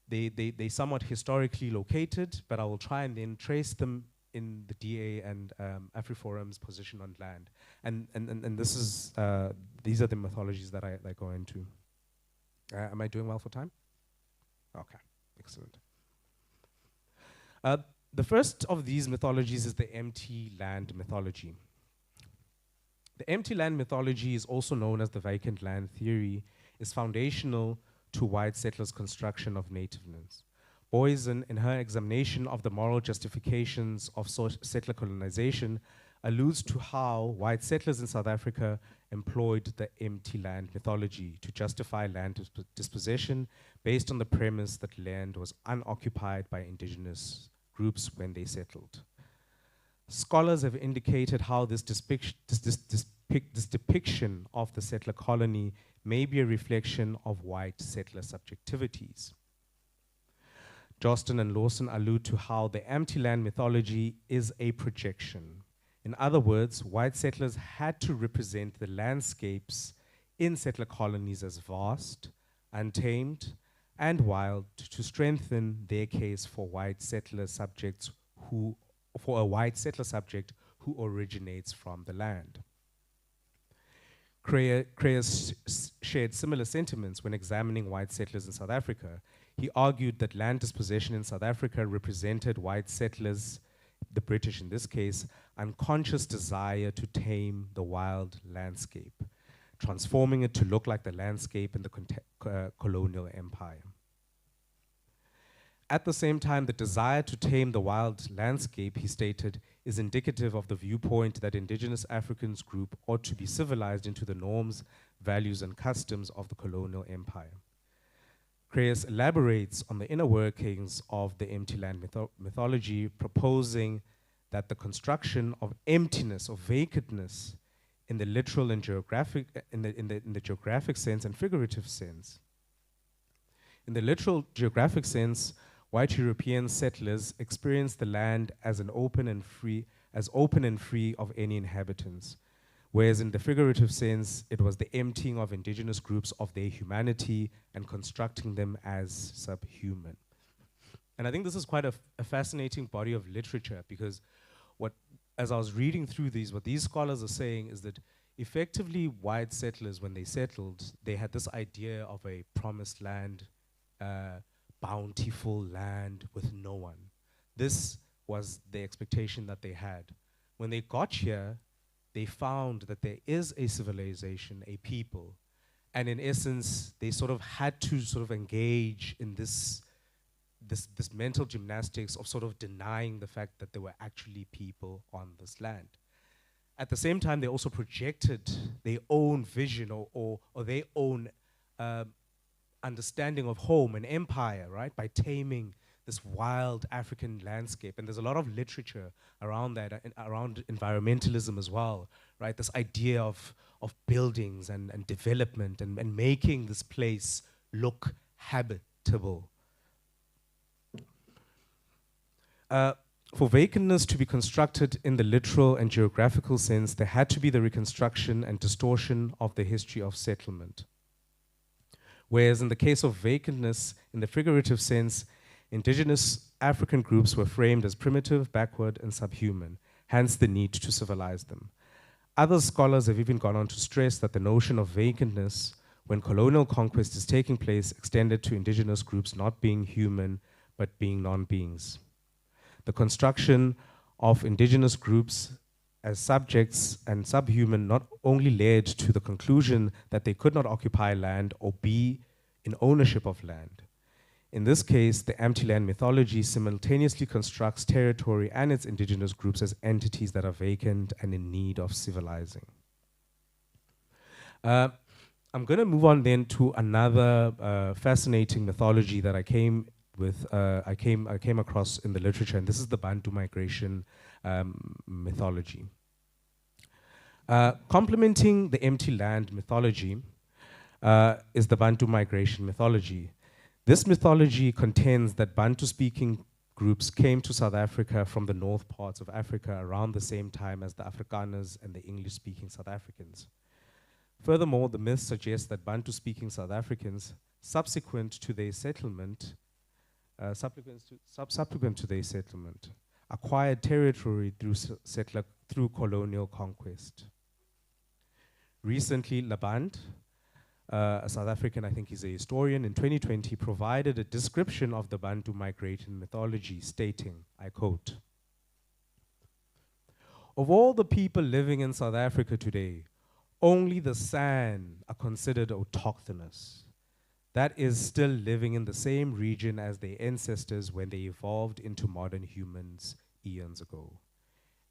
they somewhat historically located, but I will try and then trace them in the DA and AfriForum's position on land. And this is, these are the mythologies that I go into. Am I doing well for time? Okay, excellent. The first of these mythologies is the empty land mythology. The empty land mythology is also known as the vacant land theory, is foundational to white settlers' construction of nativeness. Boysen, in her examination of the moral justifications of settler colonization, alludes to how white settlers in South Africa employed the empty land mythology to justify land dispossession based on the premise that land was unoccupied by indigenous groups when they settled. Scholars have indicated how this depiction of the settler colony may be a reflection of white settler subjectivities. Joston and Lawson allude to how the empty land mythology is a projection. In other words, white settlers had to represent the landscapes in settler colonies as vast, untamed, and wild to strengthen their case for white settler subjects for a white settler subject who originates from the land. Creyer shared similar sentiments when examining white settlers in South Africa. He argued that land dispossession in South Africa represented white settlers, the British in this case, unconscious desire to tame the wild landscape, transforming it to look like the landscape in the colonial empire. At the same time, the desire to tame the wild landscape, he stated, is indicative of the viewpoint that indigenous Africans group ought to be civilized into the norms, values, and customs of the colonial empire. Creus elaborates on the inner workings of the empty land mythology, proposing that the construction of emptiness, of vacantness, in the literal and geographic, in the geographic sense and figurative sense. In the literal geographic sense, white European settlers experienced the land as open and free of any inhabitants, whereas in the figurative sense, it was the emptying of indigenous groups of their humanity and constructing them as subhuman. And I think this is quite a fascinating body of literature, because what as I was reading through these, what these scholars are saying is that effectively white settlers, when they settled, they had this idea of a promised land, bountiful land with no one. This was the expectation that they had. When they got here, they found that there is a civilization, a people, and in essence, they sort of had to sort of engage in this mental gymnastics of sort of denying the fact that there were actually people on this land. At the same time, they also projected their own vision or their own understanding of home and empire, right, by taming this wild African landscape. And there's a lot of literature around that, around environmentalism as well, right? This idea of buildings and development and making this place look habitable. For vacantness to be constructed in the literal and geographical sense, there had to be the reconstruction and distortion of the history of settlement. Whereas in the case of vacantness, in the figurative sense, indigenous African groups were framed as primitive, backward, and subhuman, hence the need to civilize them. Other scholars have even gone on to stress that the notion of vacantness, when colonial conquest is taking place, extended to indigenous groups not being human, but being non-beings. The construction of indigenous groups as subjects and subhuman not only led to the conclusion that they could not occupy land or be in ownership of land. In this case, the empty land mythology simultaneously constructs territory and its indigenous groups as entities that are vacant and in need of civilizing. I'm going to move on then to another fascinating mythology that I came across in the literature, and this is the Bantu migration mythology. Complementing the empty land mythology is the Bantu migration mythology. This mythology contends that Bantu-speaking groups came to South Africa from the north parts of Africa around the same time as the Afrikaners and the English-speaking South Africans. Furthermore, the myth suggests that Bantu-speaking South Africans, subsequent to their settlement, acquired territory through colonial conquest. Recently, Laband, a South African, I think he's a historian, in 2020 provided a description of the Bantu migration mythology, stating, I quote, "Of all the people living in South Africa today, only the San are considered autochthonous. That is, still living in the same region as their ancestors when they evolved into modern humans eons ago.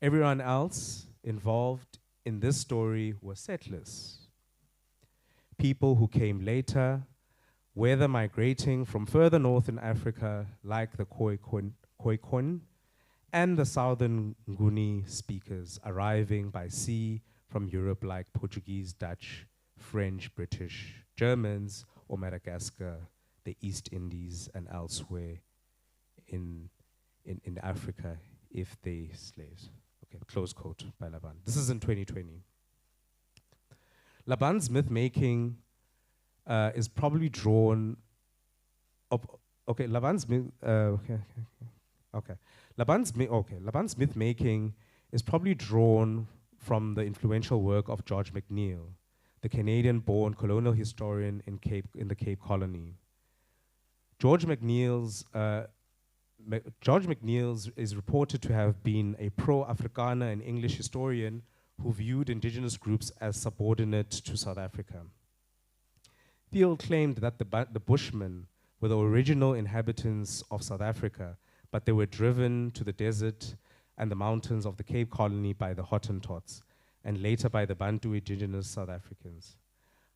Everyone else involved in this story were settlers, people who came later, whether migrating from further north in Africa, like the Khoikhoi, and the southern Nguni speakers arriving by sea from Europe, like Portuguese, Dutch, French, British, Germans, or Madagascar, the East Indies, and elsewhere in Africa, if they slaves." Okay, close quote by Laban. This is in 2020. Laban's myth-making is probably drawn up. Okay, Laban's myth-making is probably drawn from the influential work of George McNeill, the Canadian-born colonial historian in the Cape Colony. George McNeill's is reported to have been a pro-Afrikaner and English historian who viewed indigenous groups as subordinate to South Africa. Thiel claimed that the Bushmen were the original inhabitants of South Africa, but they were driven to the desert and the mountains of the Cape Colony by the Hottentots, and later by the Bantu indigenous South Africans.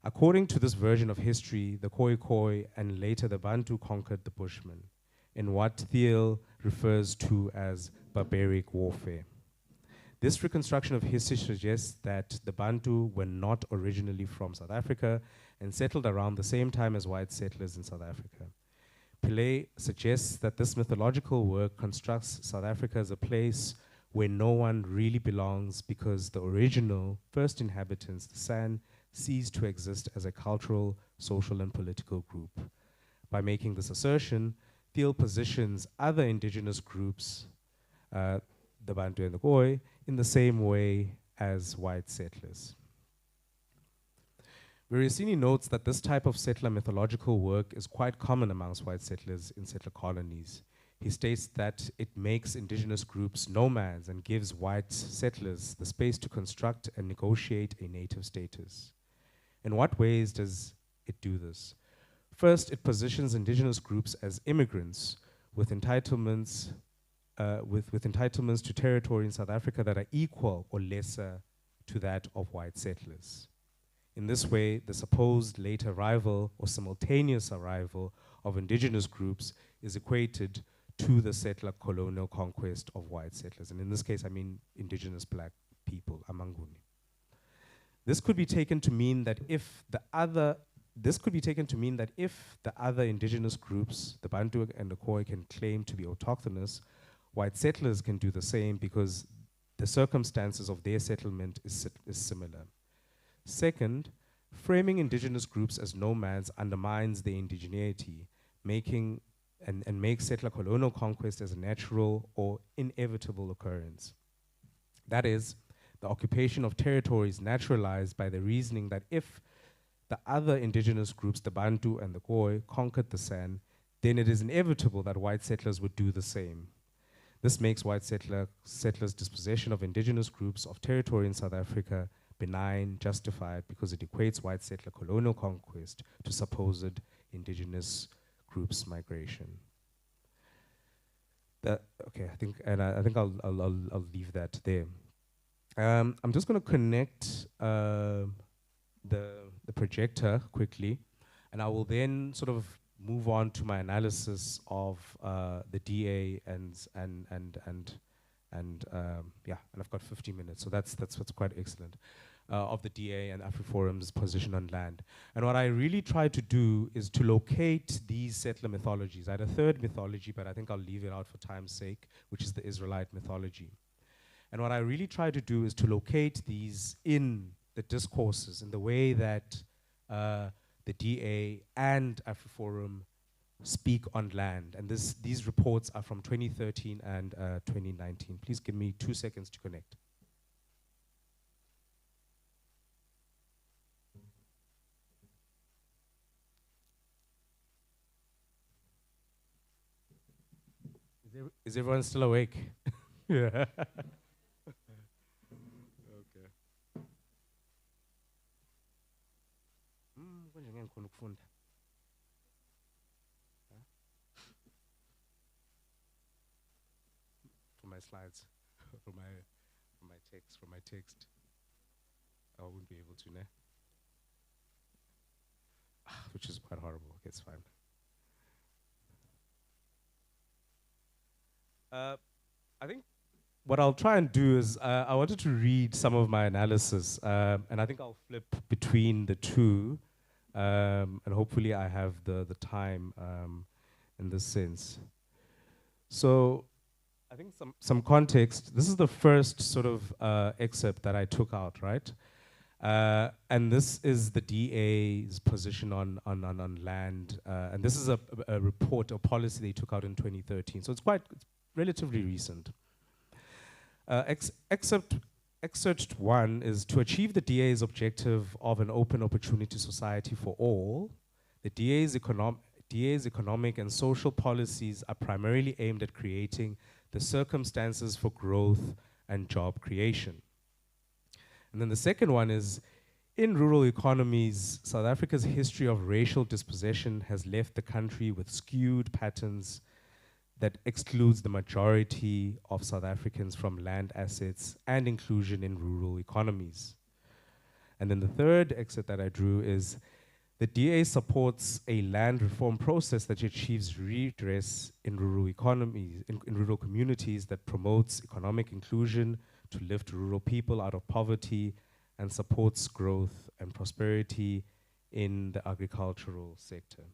According to this version of history, the Khoikhoi and later the Bantu conquered the Bushmen in what Thiel refers to as barbaric warfare. This reconstruction of history suggests that the Bantu were not originally from South Africa and settled around the same time as white settlers in South Africa. Pillay suggests that this mythological work constructs South Africa as a place where no one really belongs because the original first inhabitants, the San, ceased to exist as a cultural, social, and political group. By making this assertion, Thiel positions other indigenous groups, the Bantu and the Khoi, in the same way as white settlers. Veracini notes that this type of settler mythological work is quite common amongst white settlers in settler colonies. He states that it makes indigenous groups nomads and gives white settlers the space to construct and negotiate a native status. In what ways does it do this? First, it positions indigenous groups as immigrants with entitlements, with entitlements to territory in South Africa that are equal or lesser to that of white settlers. In this way, the supposed late arrival or simultaneous arrival of indigenous groups is equated to the settler colonial conquest of white settlers. And in this case, I mean indigenous black people, Amanguni. This could be taken to mean that if the other indigenous groups, the Bantu and the Khoi, can claim to be autochthonous, white settlers can do the same because the circumstances of their settlement is similar. Second, framing indigenous groups as nomads undermines their indigeneity, and makes settler colonial conquest as a natural or inevitable occurrence. That is, the occupation of territory is naturalized by the reasoning that if the other indigenous groups, the Bantu and the Khoi, conquered the San, then it is inevitable that white settlers would do the same. This makes white settlers' dispossession of indigenous groups of territory in South Africa benign, justified, because it equates white settler colonial conquest to supposed indigenous groups' migration. I think I'll leave that there. I'm just going to connect the projector quickly, and I will then sort of move on to my analysis of the DA and I've got 15 minutes, so that's quite excellent. Of the DA and AfriForum's position on land. And what I really try to do is to locate these settler mythologies. I had a third mythology, but I think I'll leave it out for time's sake, which is the Israelite mythology. And what I really try to do is to locate these in the discourses, in the way that the DA and AfriForum speak on land. And these reports are from 2013 and 2019. Please give me 2 seconds to connect. Is everyone still awake? Yeah. Okay. For my slides, for my text, I wouldn't be able to, ne? Which is quite horrible. Okay, it's fine. I think what I'll try and do is I wanted to read some of my analysis, and I think I'll flip between the two, and hopefully I have the time in this sense. So I think some context. This is the first sort of excerpt that I took out, right? And this is the DA's position on land, and this is a report, a policy they took out in 2013. So it's relatively recent. Excerpt 1 is to achieve the DA's objective of an open opportunity society for all. The DA's economic and social policies are primarily aimed at creating the circumstances for growth and job creation. And then the second one is, in rural economies, South Africa's history of racial dispossession has left the country with skewed patterns that excludes the majority of South Africans from land assets and inclusion in rural economies. And then the third excerpt that I drew is, the DA supports a land reform process that achieves redress in rural economies, in rural communities, that promotes economic inclusion to lift rural people out of poverty and supports growth and prosperity in the agricultural sector.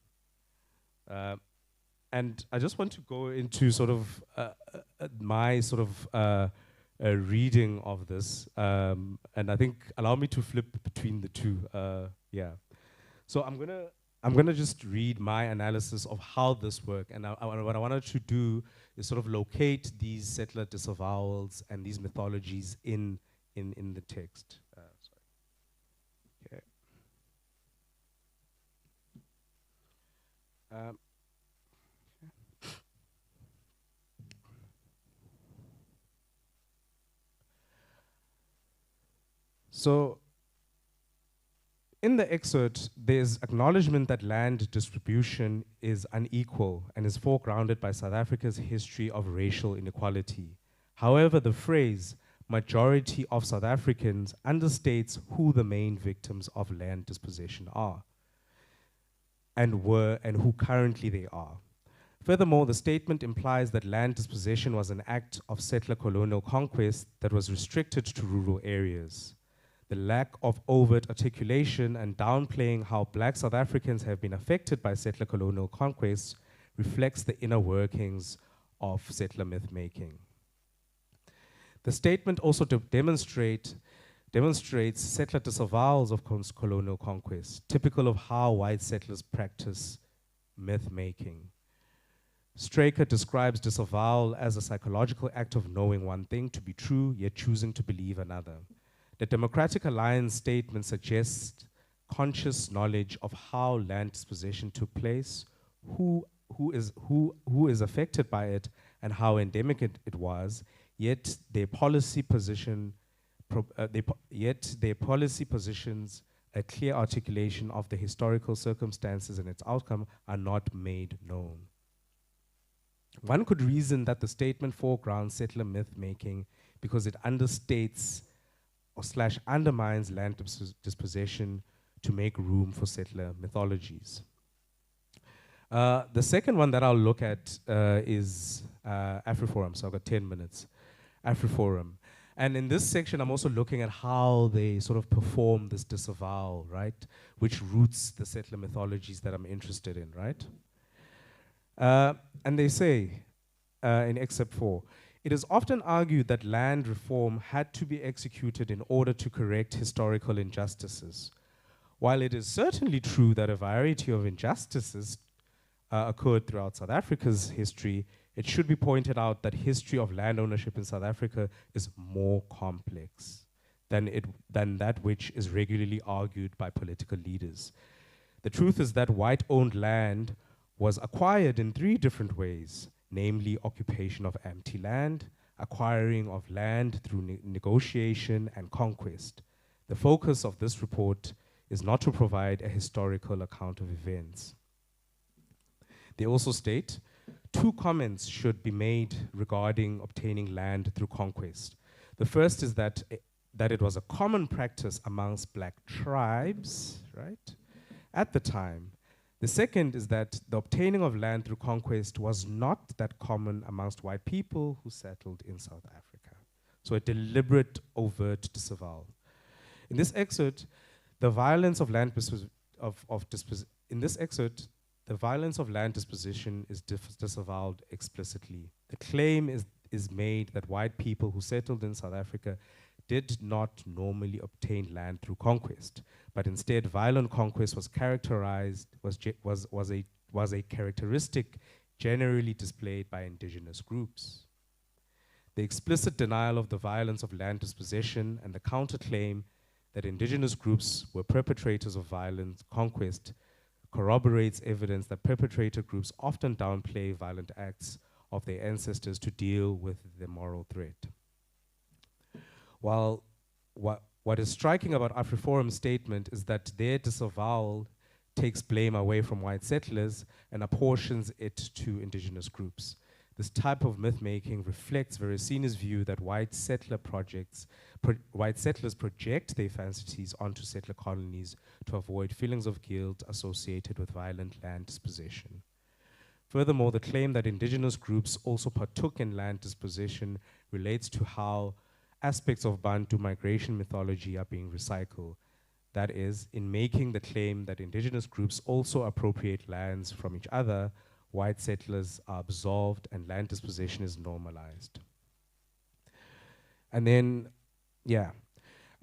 And I just want to go into sort of my sort of reading of this, and I think allow me to flip between the two. Yeah. So I'm gonna I'm going to just read my analysis of how this worked. And what I wanted to do is sort of locate these settler disavowals and these mythologies in the text. Sorry. Okay. So in the excerpt, there's acknowledgement that land distribution is unequal and is foregrounded by South Africa's history of racial inequality. However, the phrase majority of South Africans understates who the main victims of land dispossession are and were and who currently they are. Furthermore, the statement implies that land dispossession was an act of settler colonial conquest that was restricted to rural areas. The lack of overt articulation and downplaying how black South Africans have been affected by settler colonial conquest reflects the inner workings of settler myth-making. The statement also demonstrates settler disavowals of colonial conquest, typical of how white settlers practice myth-making. Straker describes disavowal as a psychological act of knowing one thing to be true, yet choosing to believe another. The Democratic Alliance statement suggests conscious knowledge of how land dispossession took place, who is affected by it, and how endemic it was. Yet their policy positions a clear articulation of the historical circumstances and its outcome are not made known. One could reason that the statement foregrounds settler myth-making because it understates or / undermines land dispossession to make room for settler mythologies. The second one that I'll look at is AfriForum, so I've got 10 minutes. AfriForum. And in this section, I'm also looking at how they sort of perform this disavowal, right? Which roots the settler mythologies that I'm interested in, right? And they say in excerpt 4, it is often argued that land reform had to be executed in order to correct historical injustices. While it is certainly true that a variety of injustices occurred throughout South Africa's history, it should be pointed out that history of land ownership in South Africa is more complex than that which is regularly argued by political leaders. The truth is that white-owned land was acquired in 3 different ways, namely occupation of empty land, acquiring of land through negotiation, and conquest. The focus of this report is not to provide a historical account of events. They also state, 2 comments should be made regarding obtaining land through conquest. The first is that it was a common practice amongst black tribes, right, at the time. The second is that the obtaining of land through conquest was not that common amongst white people who settled in South Africa. So a deliberate, overt disavowal. In this excerpt, the violence of land disposition is disavowed explicitly. The claim is made that white people who settled in South Africa did not normally obtain land through conquest, but instead violent conquest was a characteristic generally displayed by indigenous groups. The explicit denial of the violence of land dispossession and the counterclaim that indigenous groups were perpetrators of violent conquest corroborates evidence that perpetrator groups often downplay violent acts of their ancestors to deal with the moral threat. While what is striking about AfriForum's statement is that their disavowal takes blame away from white settlers and apportions it to indigenous groups. This type of myth-making reflects Veracini's view that white settlers project their fantasies onto settler colonies to avoid feelings of guilt associated with violent land dispossession. Furthermore, the claim that indigenous groups also partook in land dispossession relates to how aspects of Bantu migration mythology are being recycled. That is, in making the claim that indigenous groups also appropriate lands from each other, white settlers are absolved and land dispossession is normalized. And then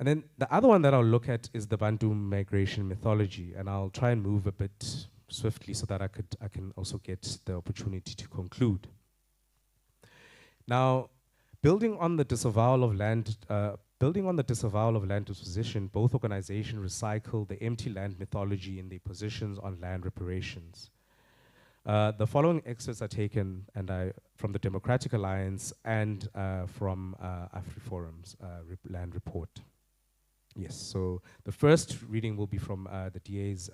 And then the other one that I'll look at is the Bantu migration mythology, and I'll try and move a bit swiftly so that I can also get the opportunity to conclude. Now, building on the disavowal of land disposition, both organizations recycle the empty land mythology in their positions on land reparations. The following excerpts are taken from the Democratic Alliance and from AfriForum's land report. Yes, so the first reading will be from the DA's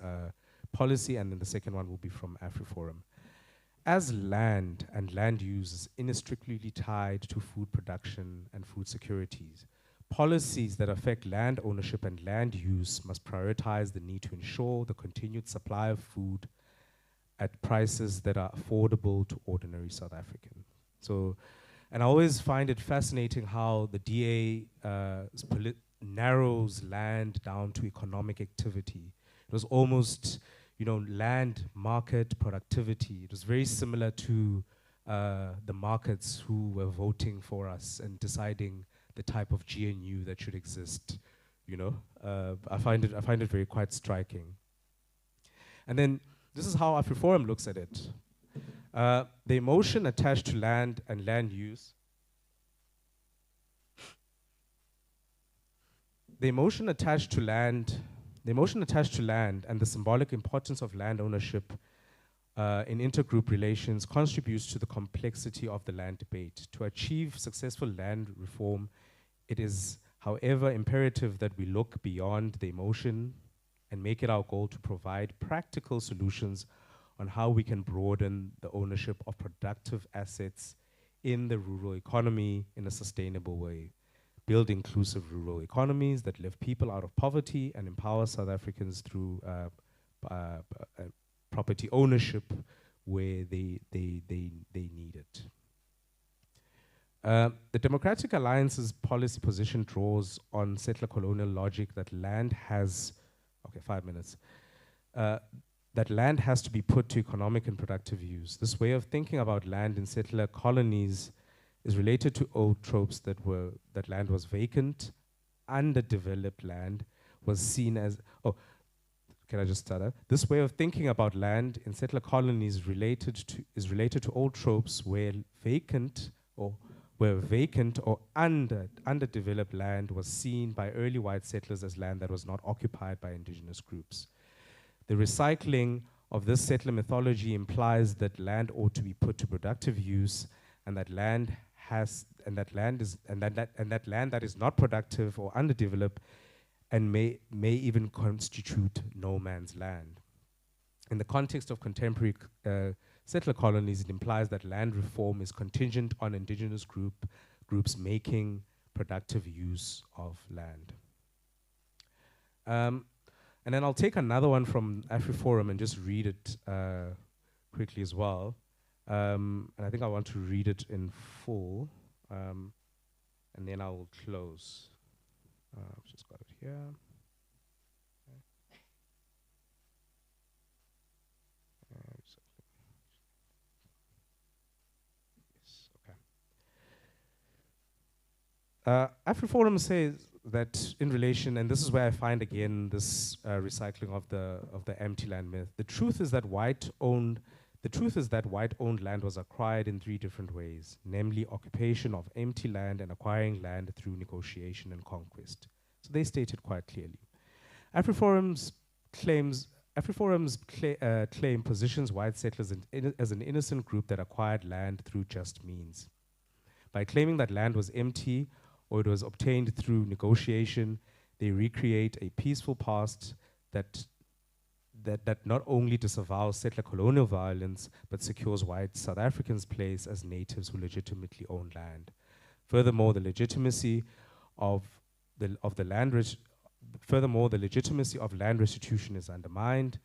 policy, and then the second one will be from AfriForum. As land and land use is inextricably tied to food production and food securities, policies that affect land ownership and land use must prioritize the need to ensure the continued supply of food at prices that are affordable to ordinary South African. So, and I always find it fascinating how the DA narrows land down to economic activity. It was almost, land, market, productivity. It was very similar to the markets who were voting for us and deciding the type of GNU that should exist. I find it very quite striking. And then this is how AfriForum looks at it. The emotion attached to land and land use. The emotion attached to land and the symbolic importance of land ownership in intergroup relations contributes to the complexity of the land debate. To achieve successful land reform, it is, however, imperative that we look beyond the emotion and make it our goal to provide practical solutions on how we can broaden the ownership of productive assets in the rural economy in a sustainable way. Build inclusive rural economies that lift people out of poverty and empower South Africans through property ownership where they need it. The Democratic Alliance's policy position draws on settler colonial logic that land has, that land has to be put to economic and productive use. This way of thinking about land in settler colonies is related to old tropes that land was vacant, underdeveloped land was seen as, can I just start that? This way of thinking about land in settler colonies is related to old tropes where vacant or underdeveloped land was seen by early white settlers as land that was not occupied by indigenous groups. The recycling of this settler mythology implies that land ought to be put to productive use, and that land that is not productive or underdeveloped and may even constitute no man's land. In the context of contemporary settler colonies, it implies that land reform is contingent on indigenous groups making productive use of land. And then I'll take another one from AfriForum and just read it quickly as well. And I think I want to read it in full, and then I will close. I've just got it here. AfriForum says that in relation, and this is where I find again this recycling of the empty land myth. The truth is that white-owned land was acquired in 3 different ways, namely occupation of empty land and acquiring land through negotiation and conquest. So they state it quite clearly. AfriForum's claim positions white settlers as an innocent group that acquired land through just means. By claiming that land was empty or it was obtained through negotiation, they recreate a peaceful past that not only disavows settler colonial violence, but secures white South Africans' place as natives who legitimately own land. Furthermore, the legitimacy of land restitution is undermined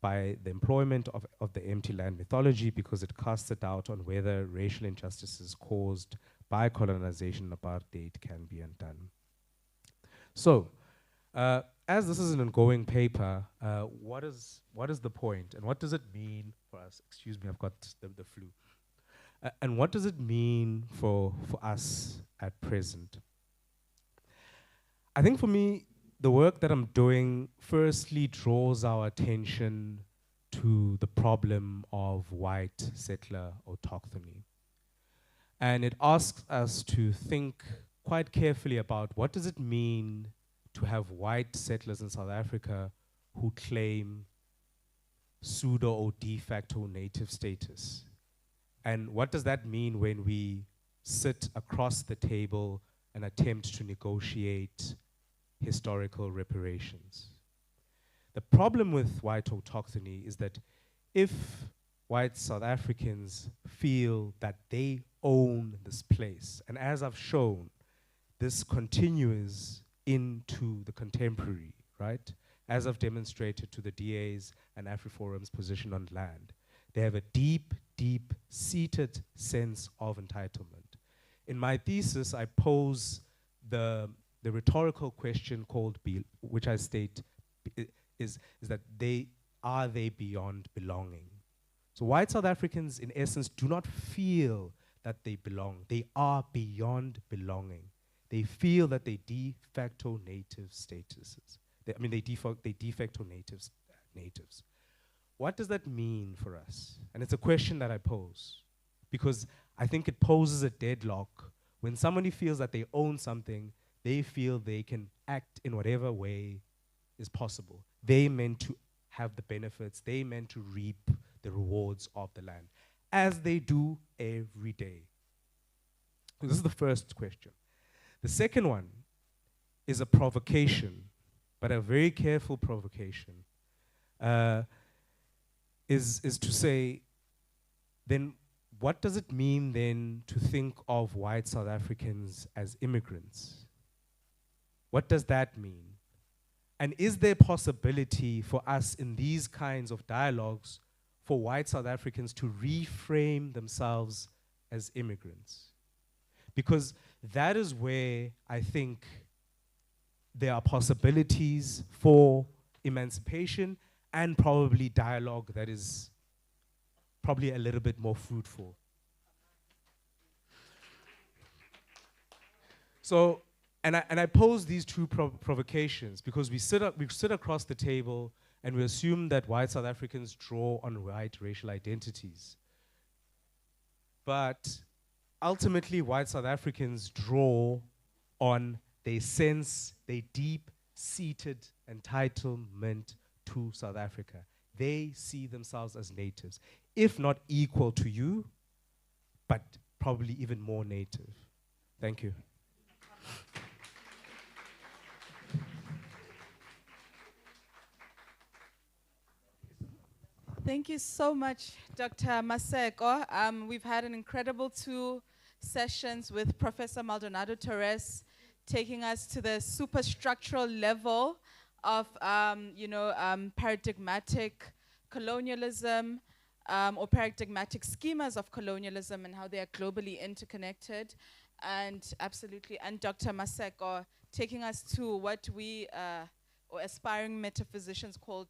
by the employment of the empty land mythology, because it casts a doubt on whether racial injustices caused by colonization and apartheid can be undone. So, as this is an ongoing paper, what is the point, and what does it mean for us? Excuse me, I've got the flu. And what does it mean for us at present? I think for me, the work that I'm doing firstly draws our attention to the problem of white settler autochthony. And it asks us to think quite carefully about what does it mean to have white settlers in South Africa who claim pseudo or de facto native status. And what does that mean when we sit across the table and attempt to negotiate historical reparations? The problem with white autochthony is that if white South Africans feel that they own this place, and as I've shown, this continues into the contemporary, right? As I've demonstrated to the DA's and AfriForum's position on land, they have a deep, deep seated sense of entitlement. In my thesis, I pose the rhetorical question called, which I state is that are they beyond belonging? So white South Africans, in essence, do not feel that they belong. They are beyond belonging. They feel that they de facto native statuses. They de facto natives. What does that mean for us? And it's a question that I pose because I think it poses a deadlock. When somebody feels that they own something, they feel they can act in whatever way is possible. They meant to have the benefits. They meant to reap the rewards of the land, as they do every day. So this is the first question. The second one is a provocation, but a very careful provocation, is to say, then what does it mean then to think of white South Africans as immigrants? What does that mean? And is there possibility for us in these kinds of dialogues for white South Africans to reframe themselves as immigrants? Because that is where I think there are possibilities for emancipation and probably dialogue that is probably a little bit more fruitful. So, and I pose these two provocations because we sit across the table and we assume that white South Africans draw on white racial identities. But ultimately, white South Africans draw on their sense, their deep-seated entitlement to South Africa. They see themselves as natives, if not equal to you, but probably even more native. Thank you. Thank you so much, Dr. Maseko. We've had an incredible 2 sessions with Professor Maldonado Torres, taking us to the superstructural level of, paradigmatic colonialism, or paradigmatic schemas of colonialism and how they are globally interconnected. And absolutely, and Dr. Maseko taking us to what we, or aspiring metaphysicians called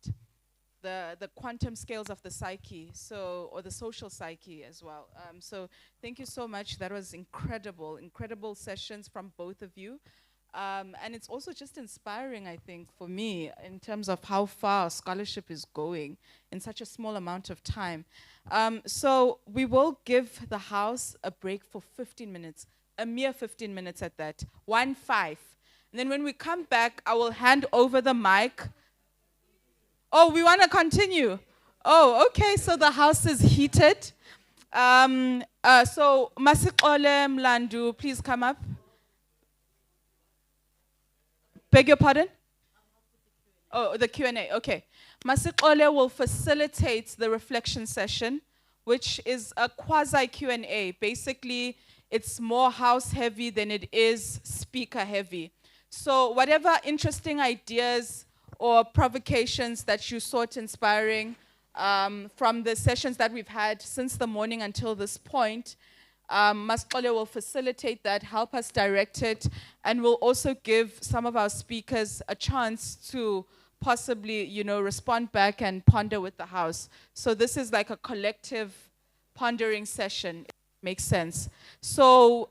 the quantum scales of the psyche, or the social psyche as well. So thank you so much. That was incredible sessions from both of you. And it's also just inspiring, I think, for me, in terms of how far scholarship is going in such a small amount of time. So we will give the house a break for 15 minutes, a mere 15 minutes at that, 1-5. And then when we come back, I will hand over the mic. Oh, we want to continue. Oh, okay, so the house is heated. So Masikole Mlandu, please come up. Beg your pardon? Oh, the Q&A, okay. Masikole will facilitate the reflection session, which is a quasi Q&A. Basically, it's more house heavy than it is speaker heavy. So whatever interesting ideas or provocations that you sought inspiring from the sessions that we've had since the morning until this point, Masikole will facilitate that, help us direct it, and will also give some of our speakers a chance to possibly, respond back and ponder with the house. So this is like a collective pondering session, if it makes sense. So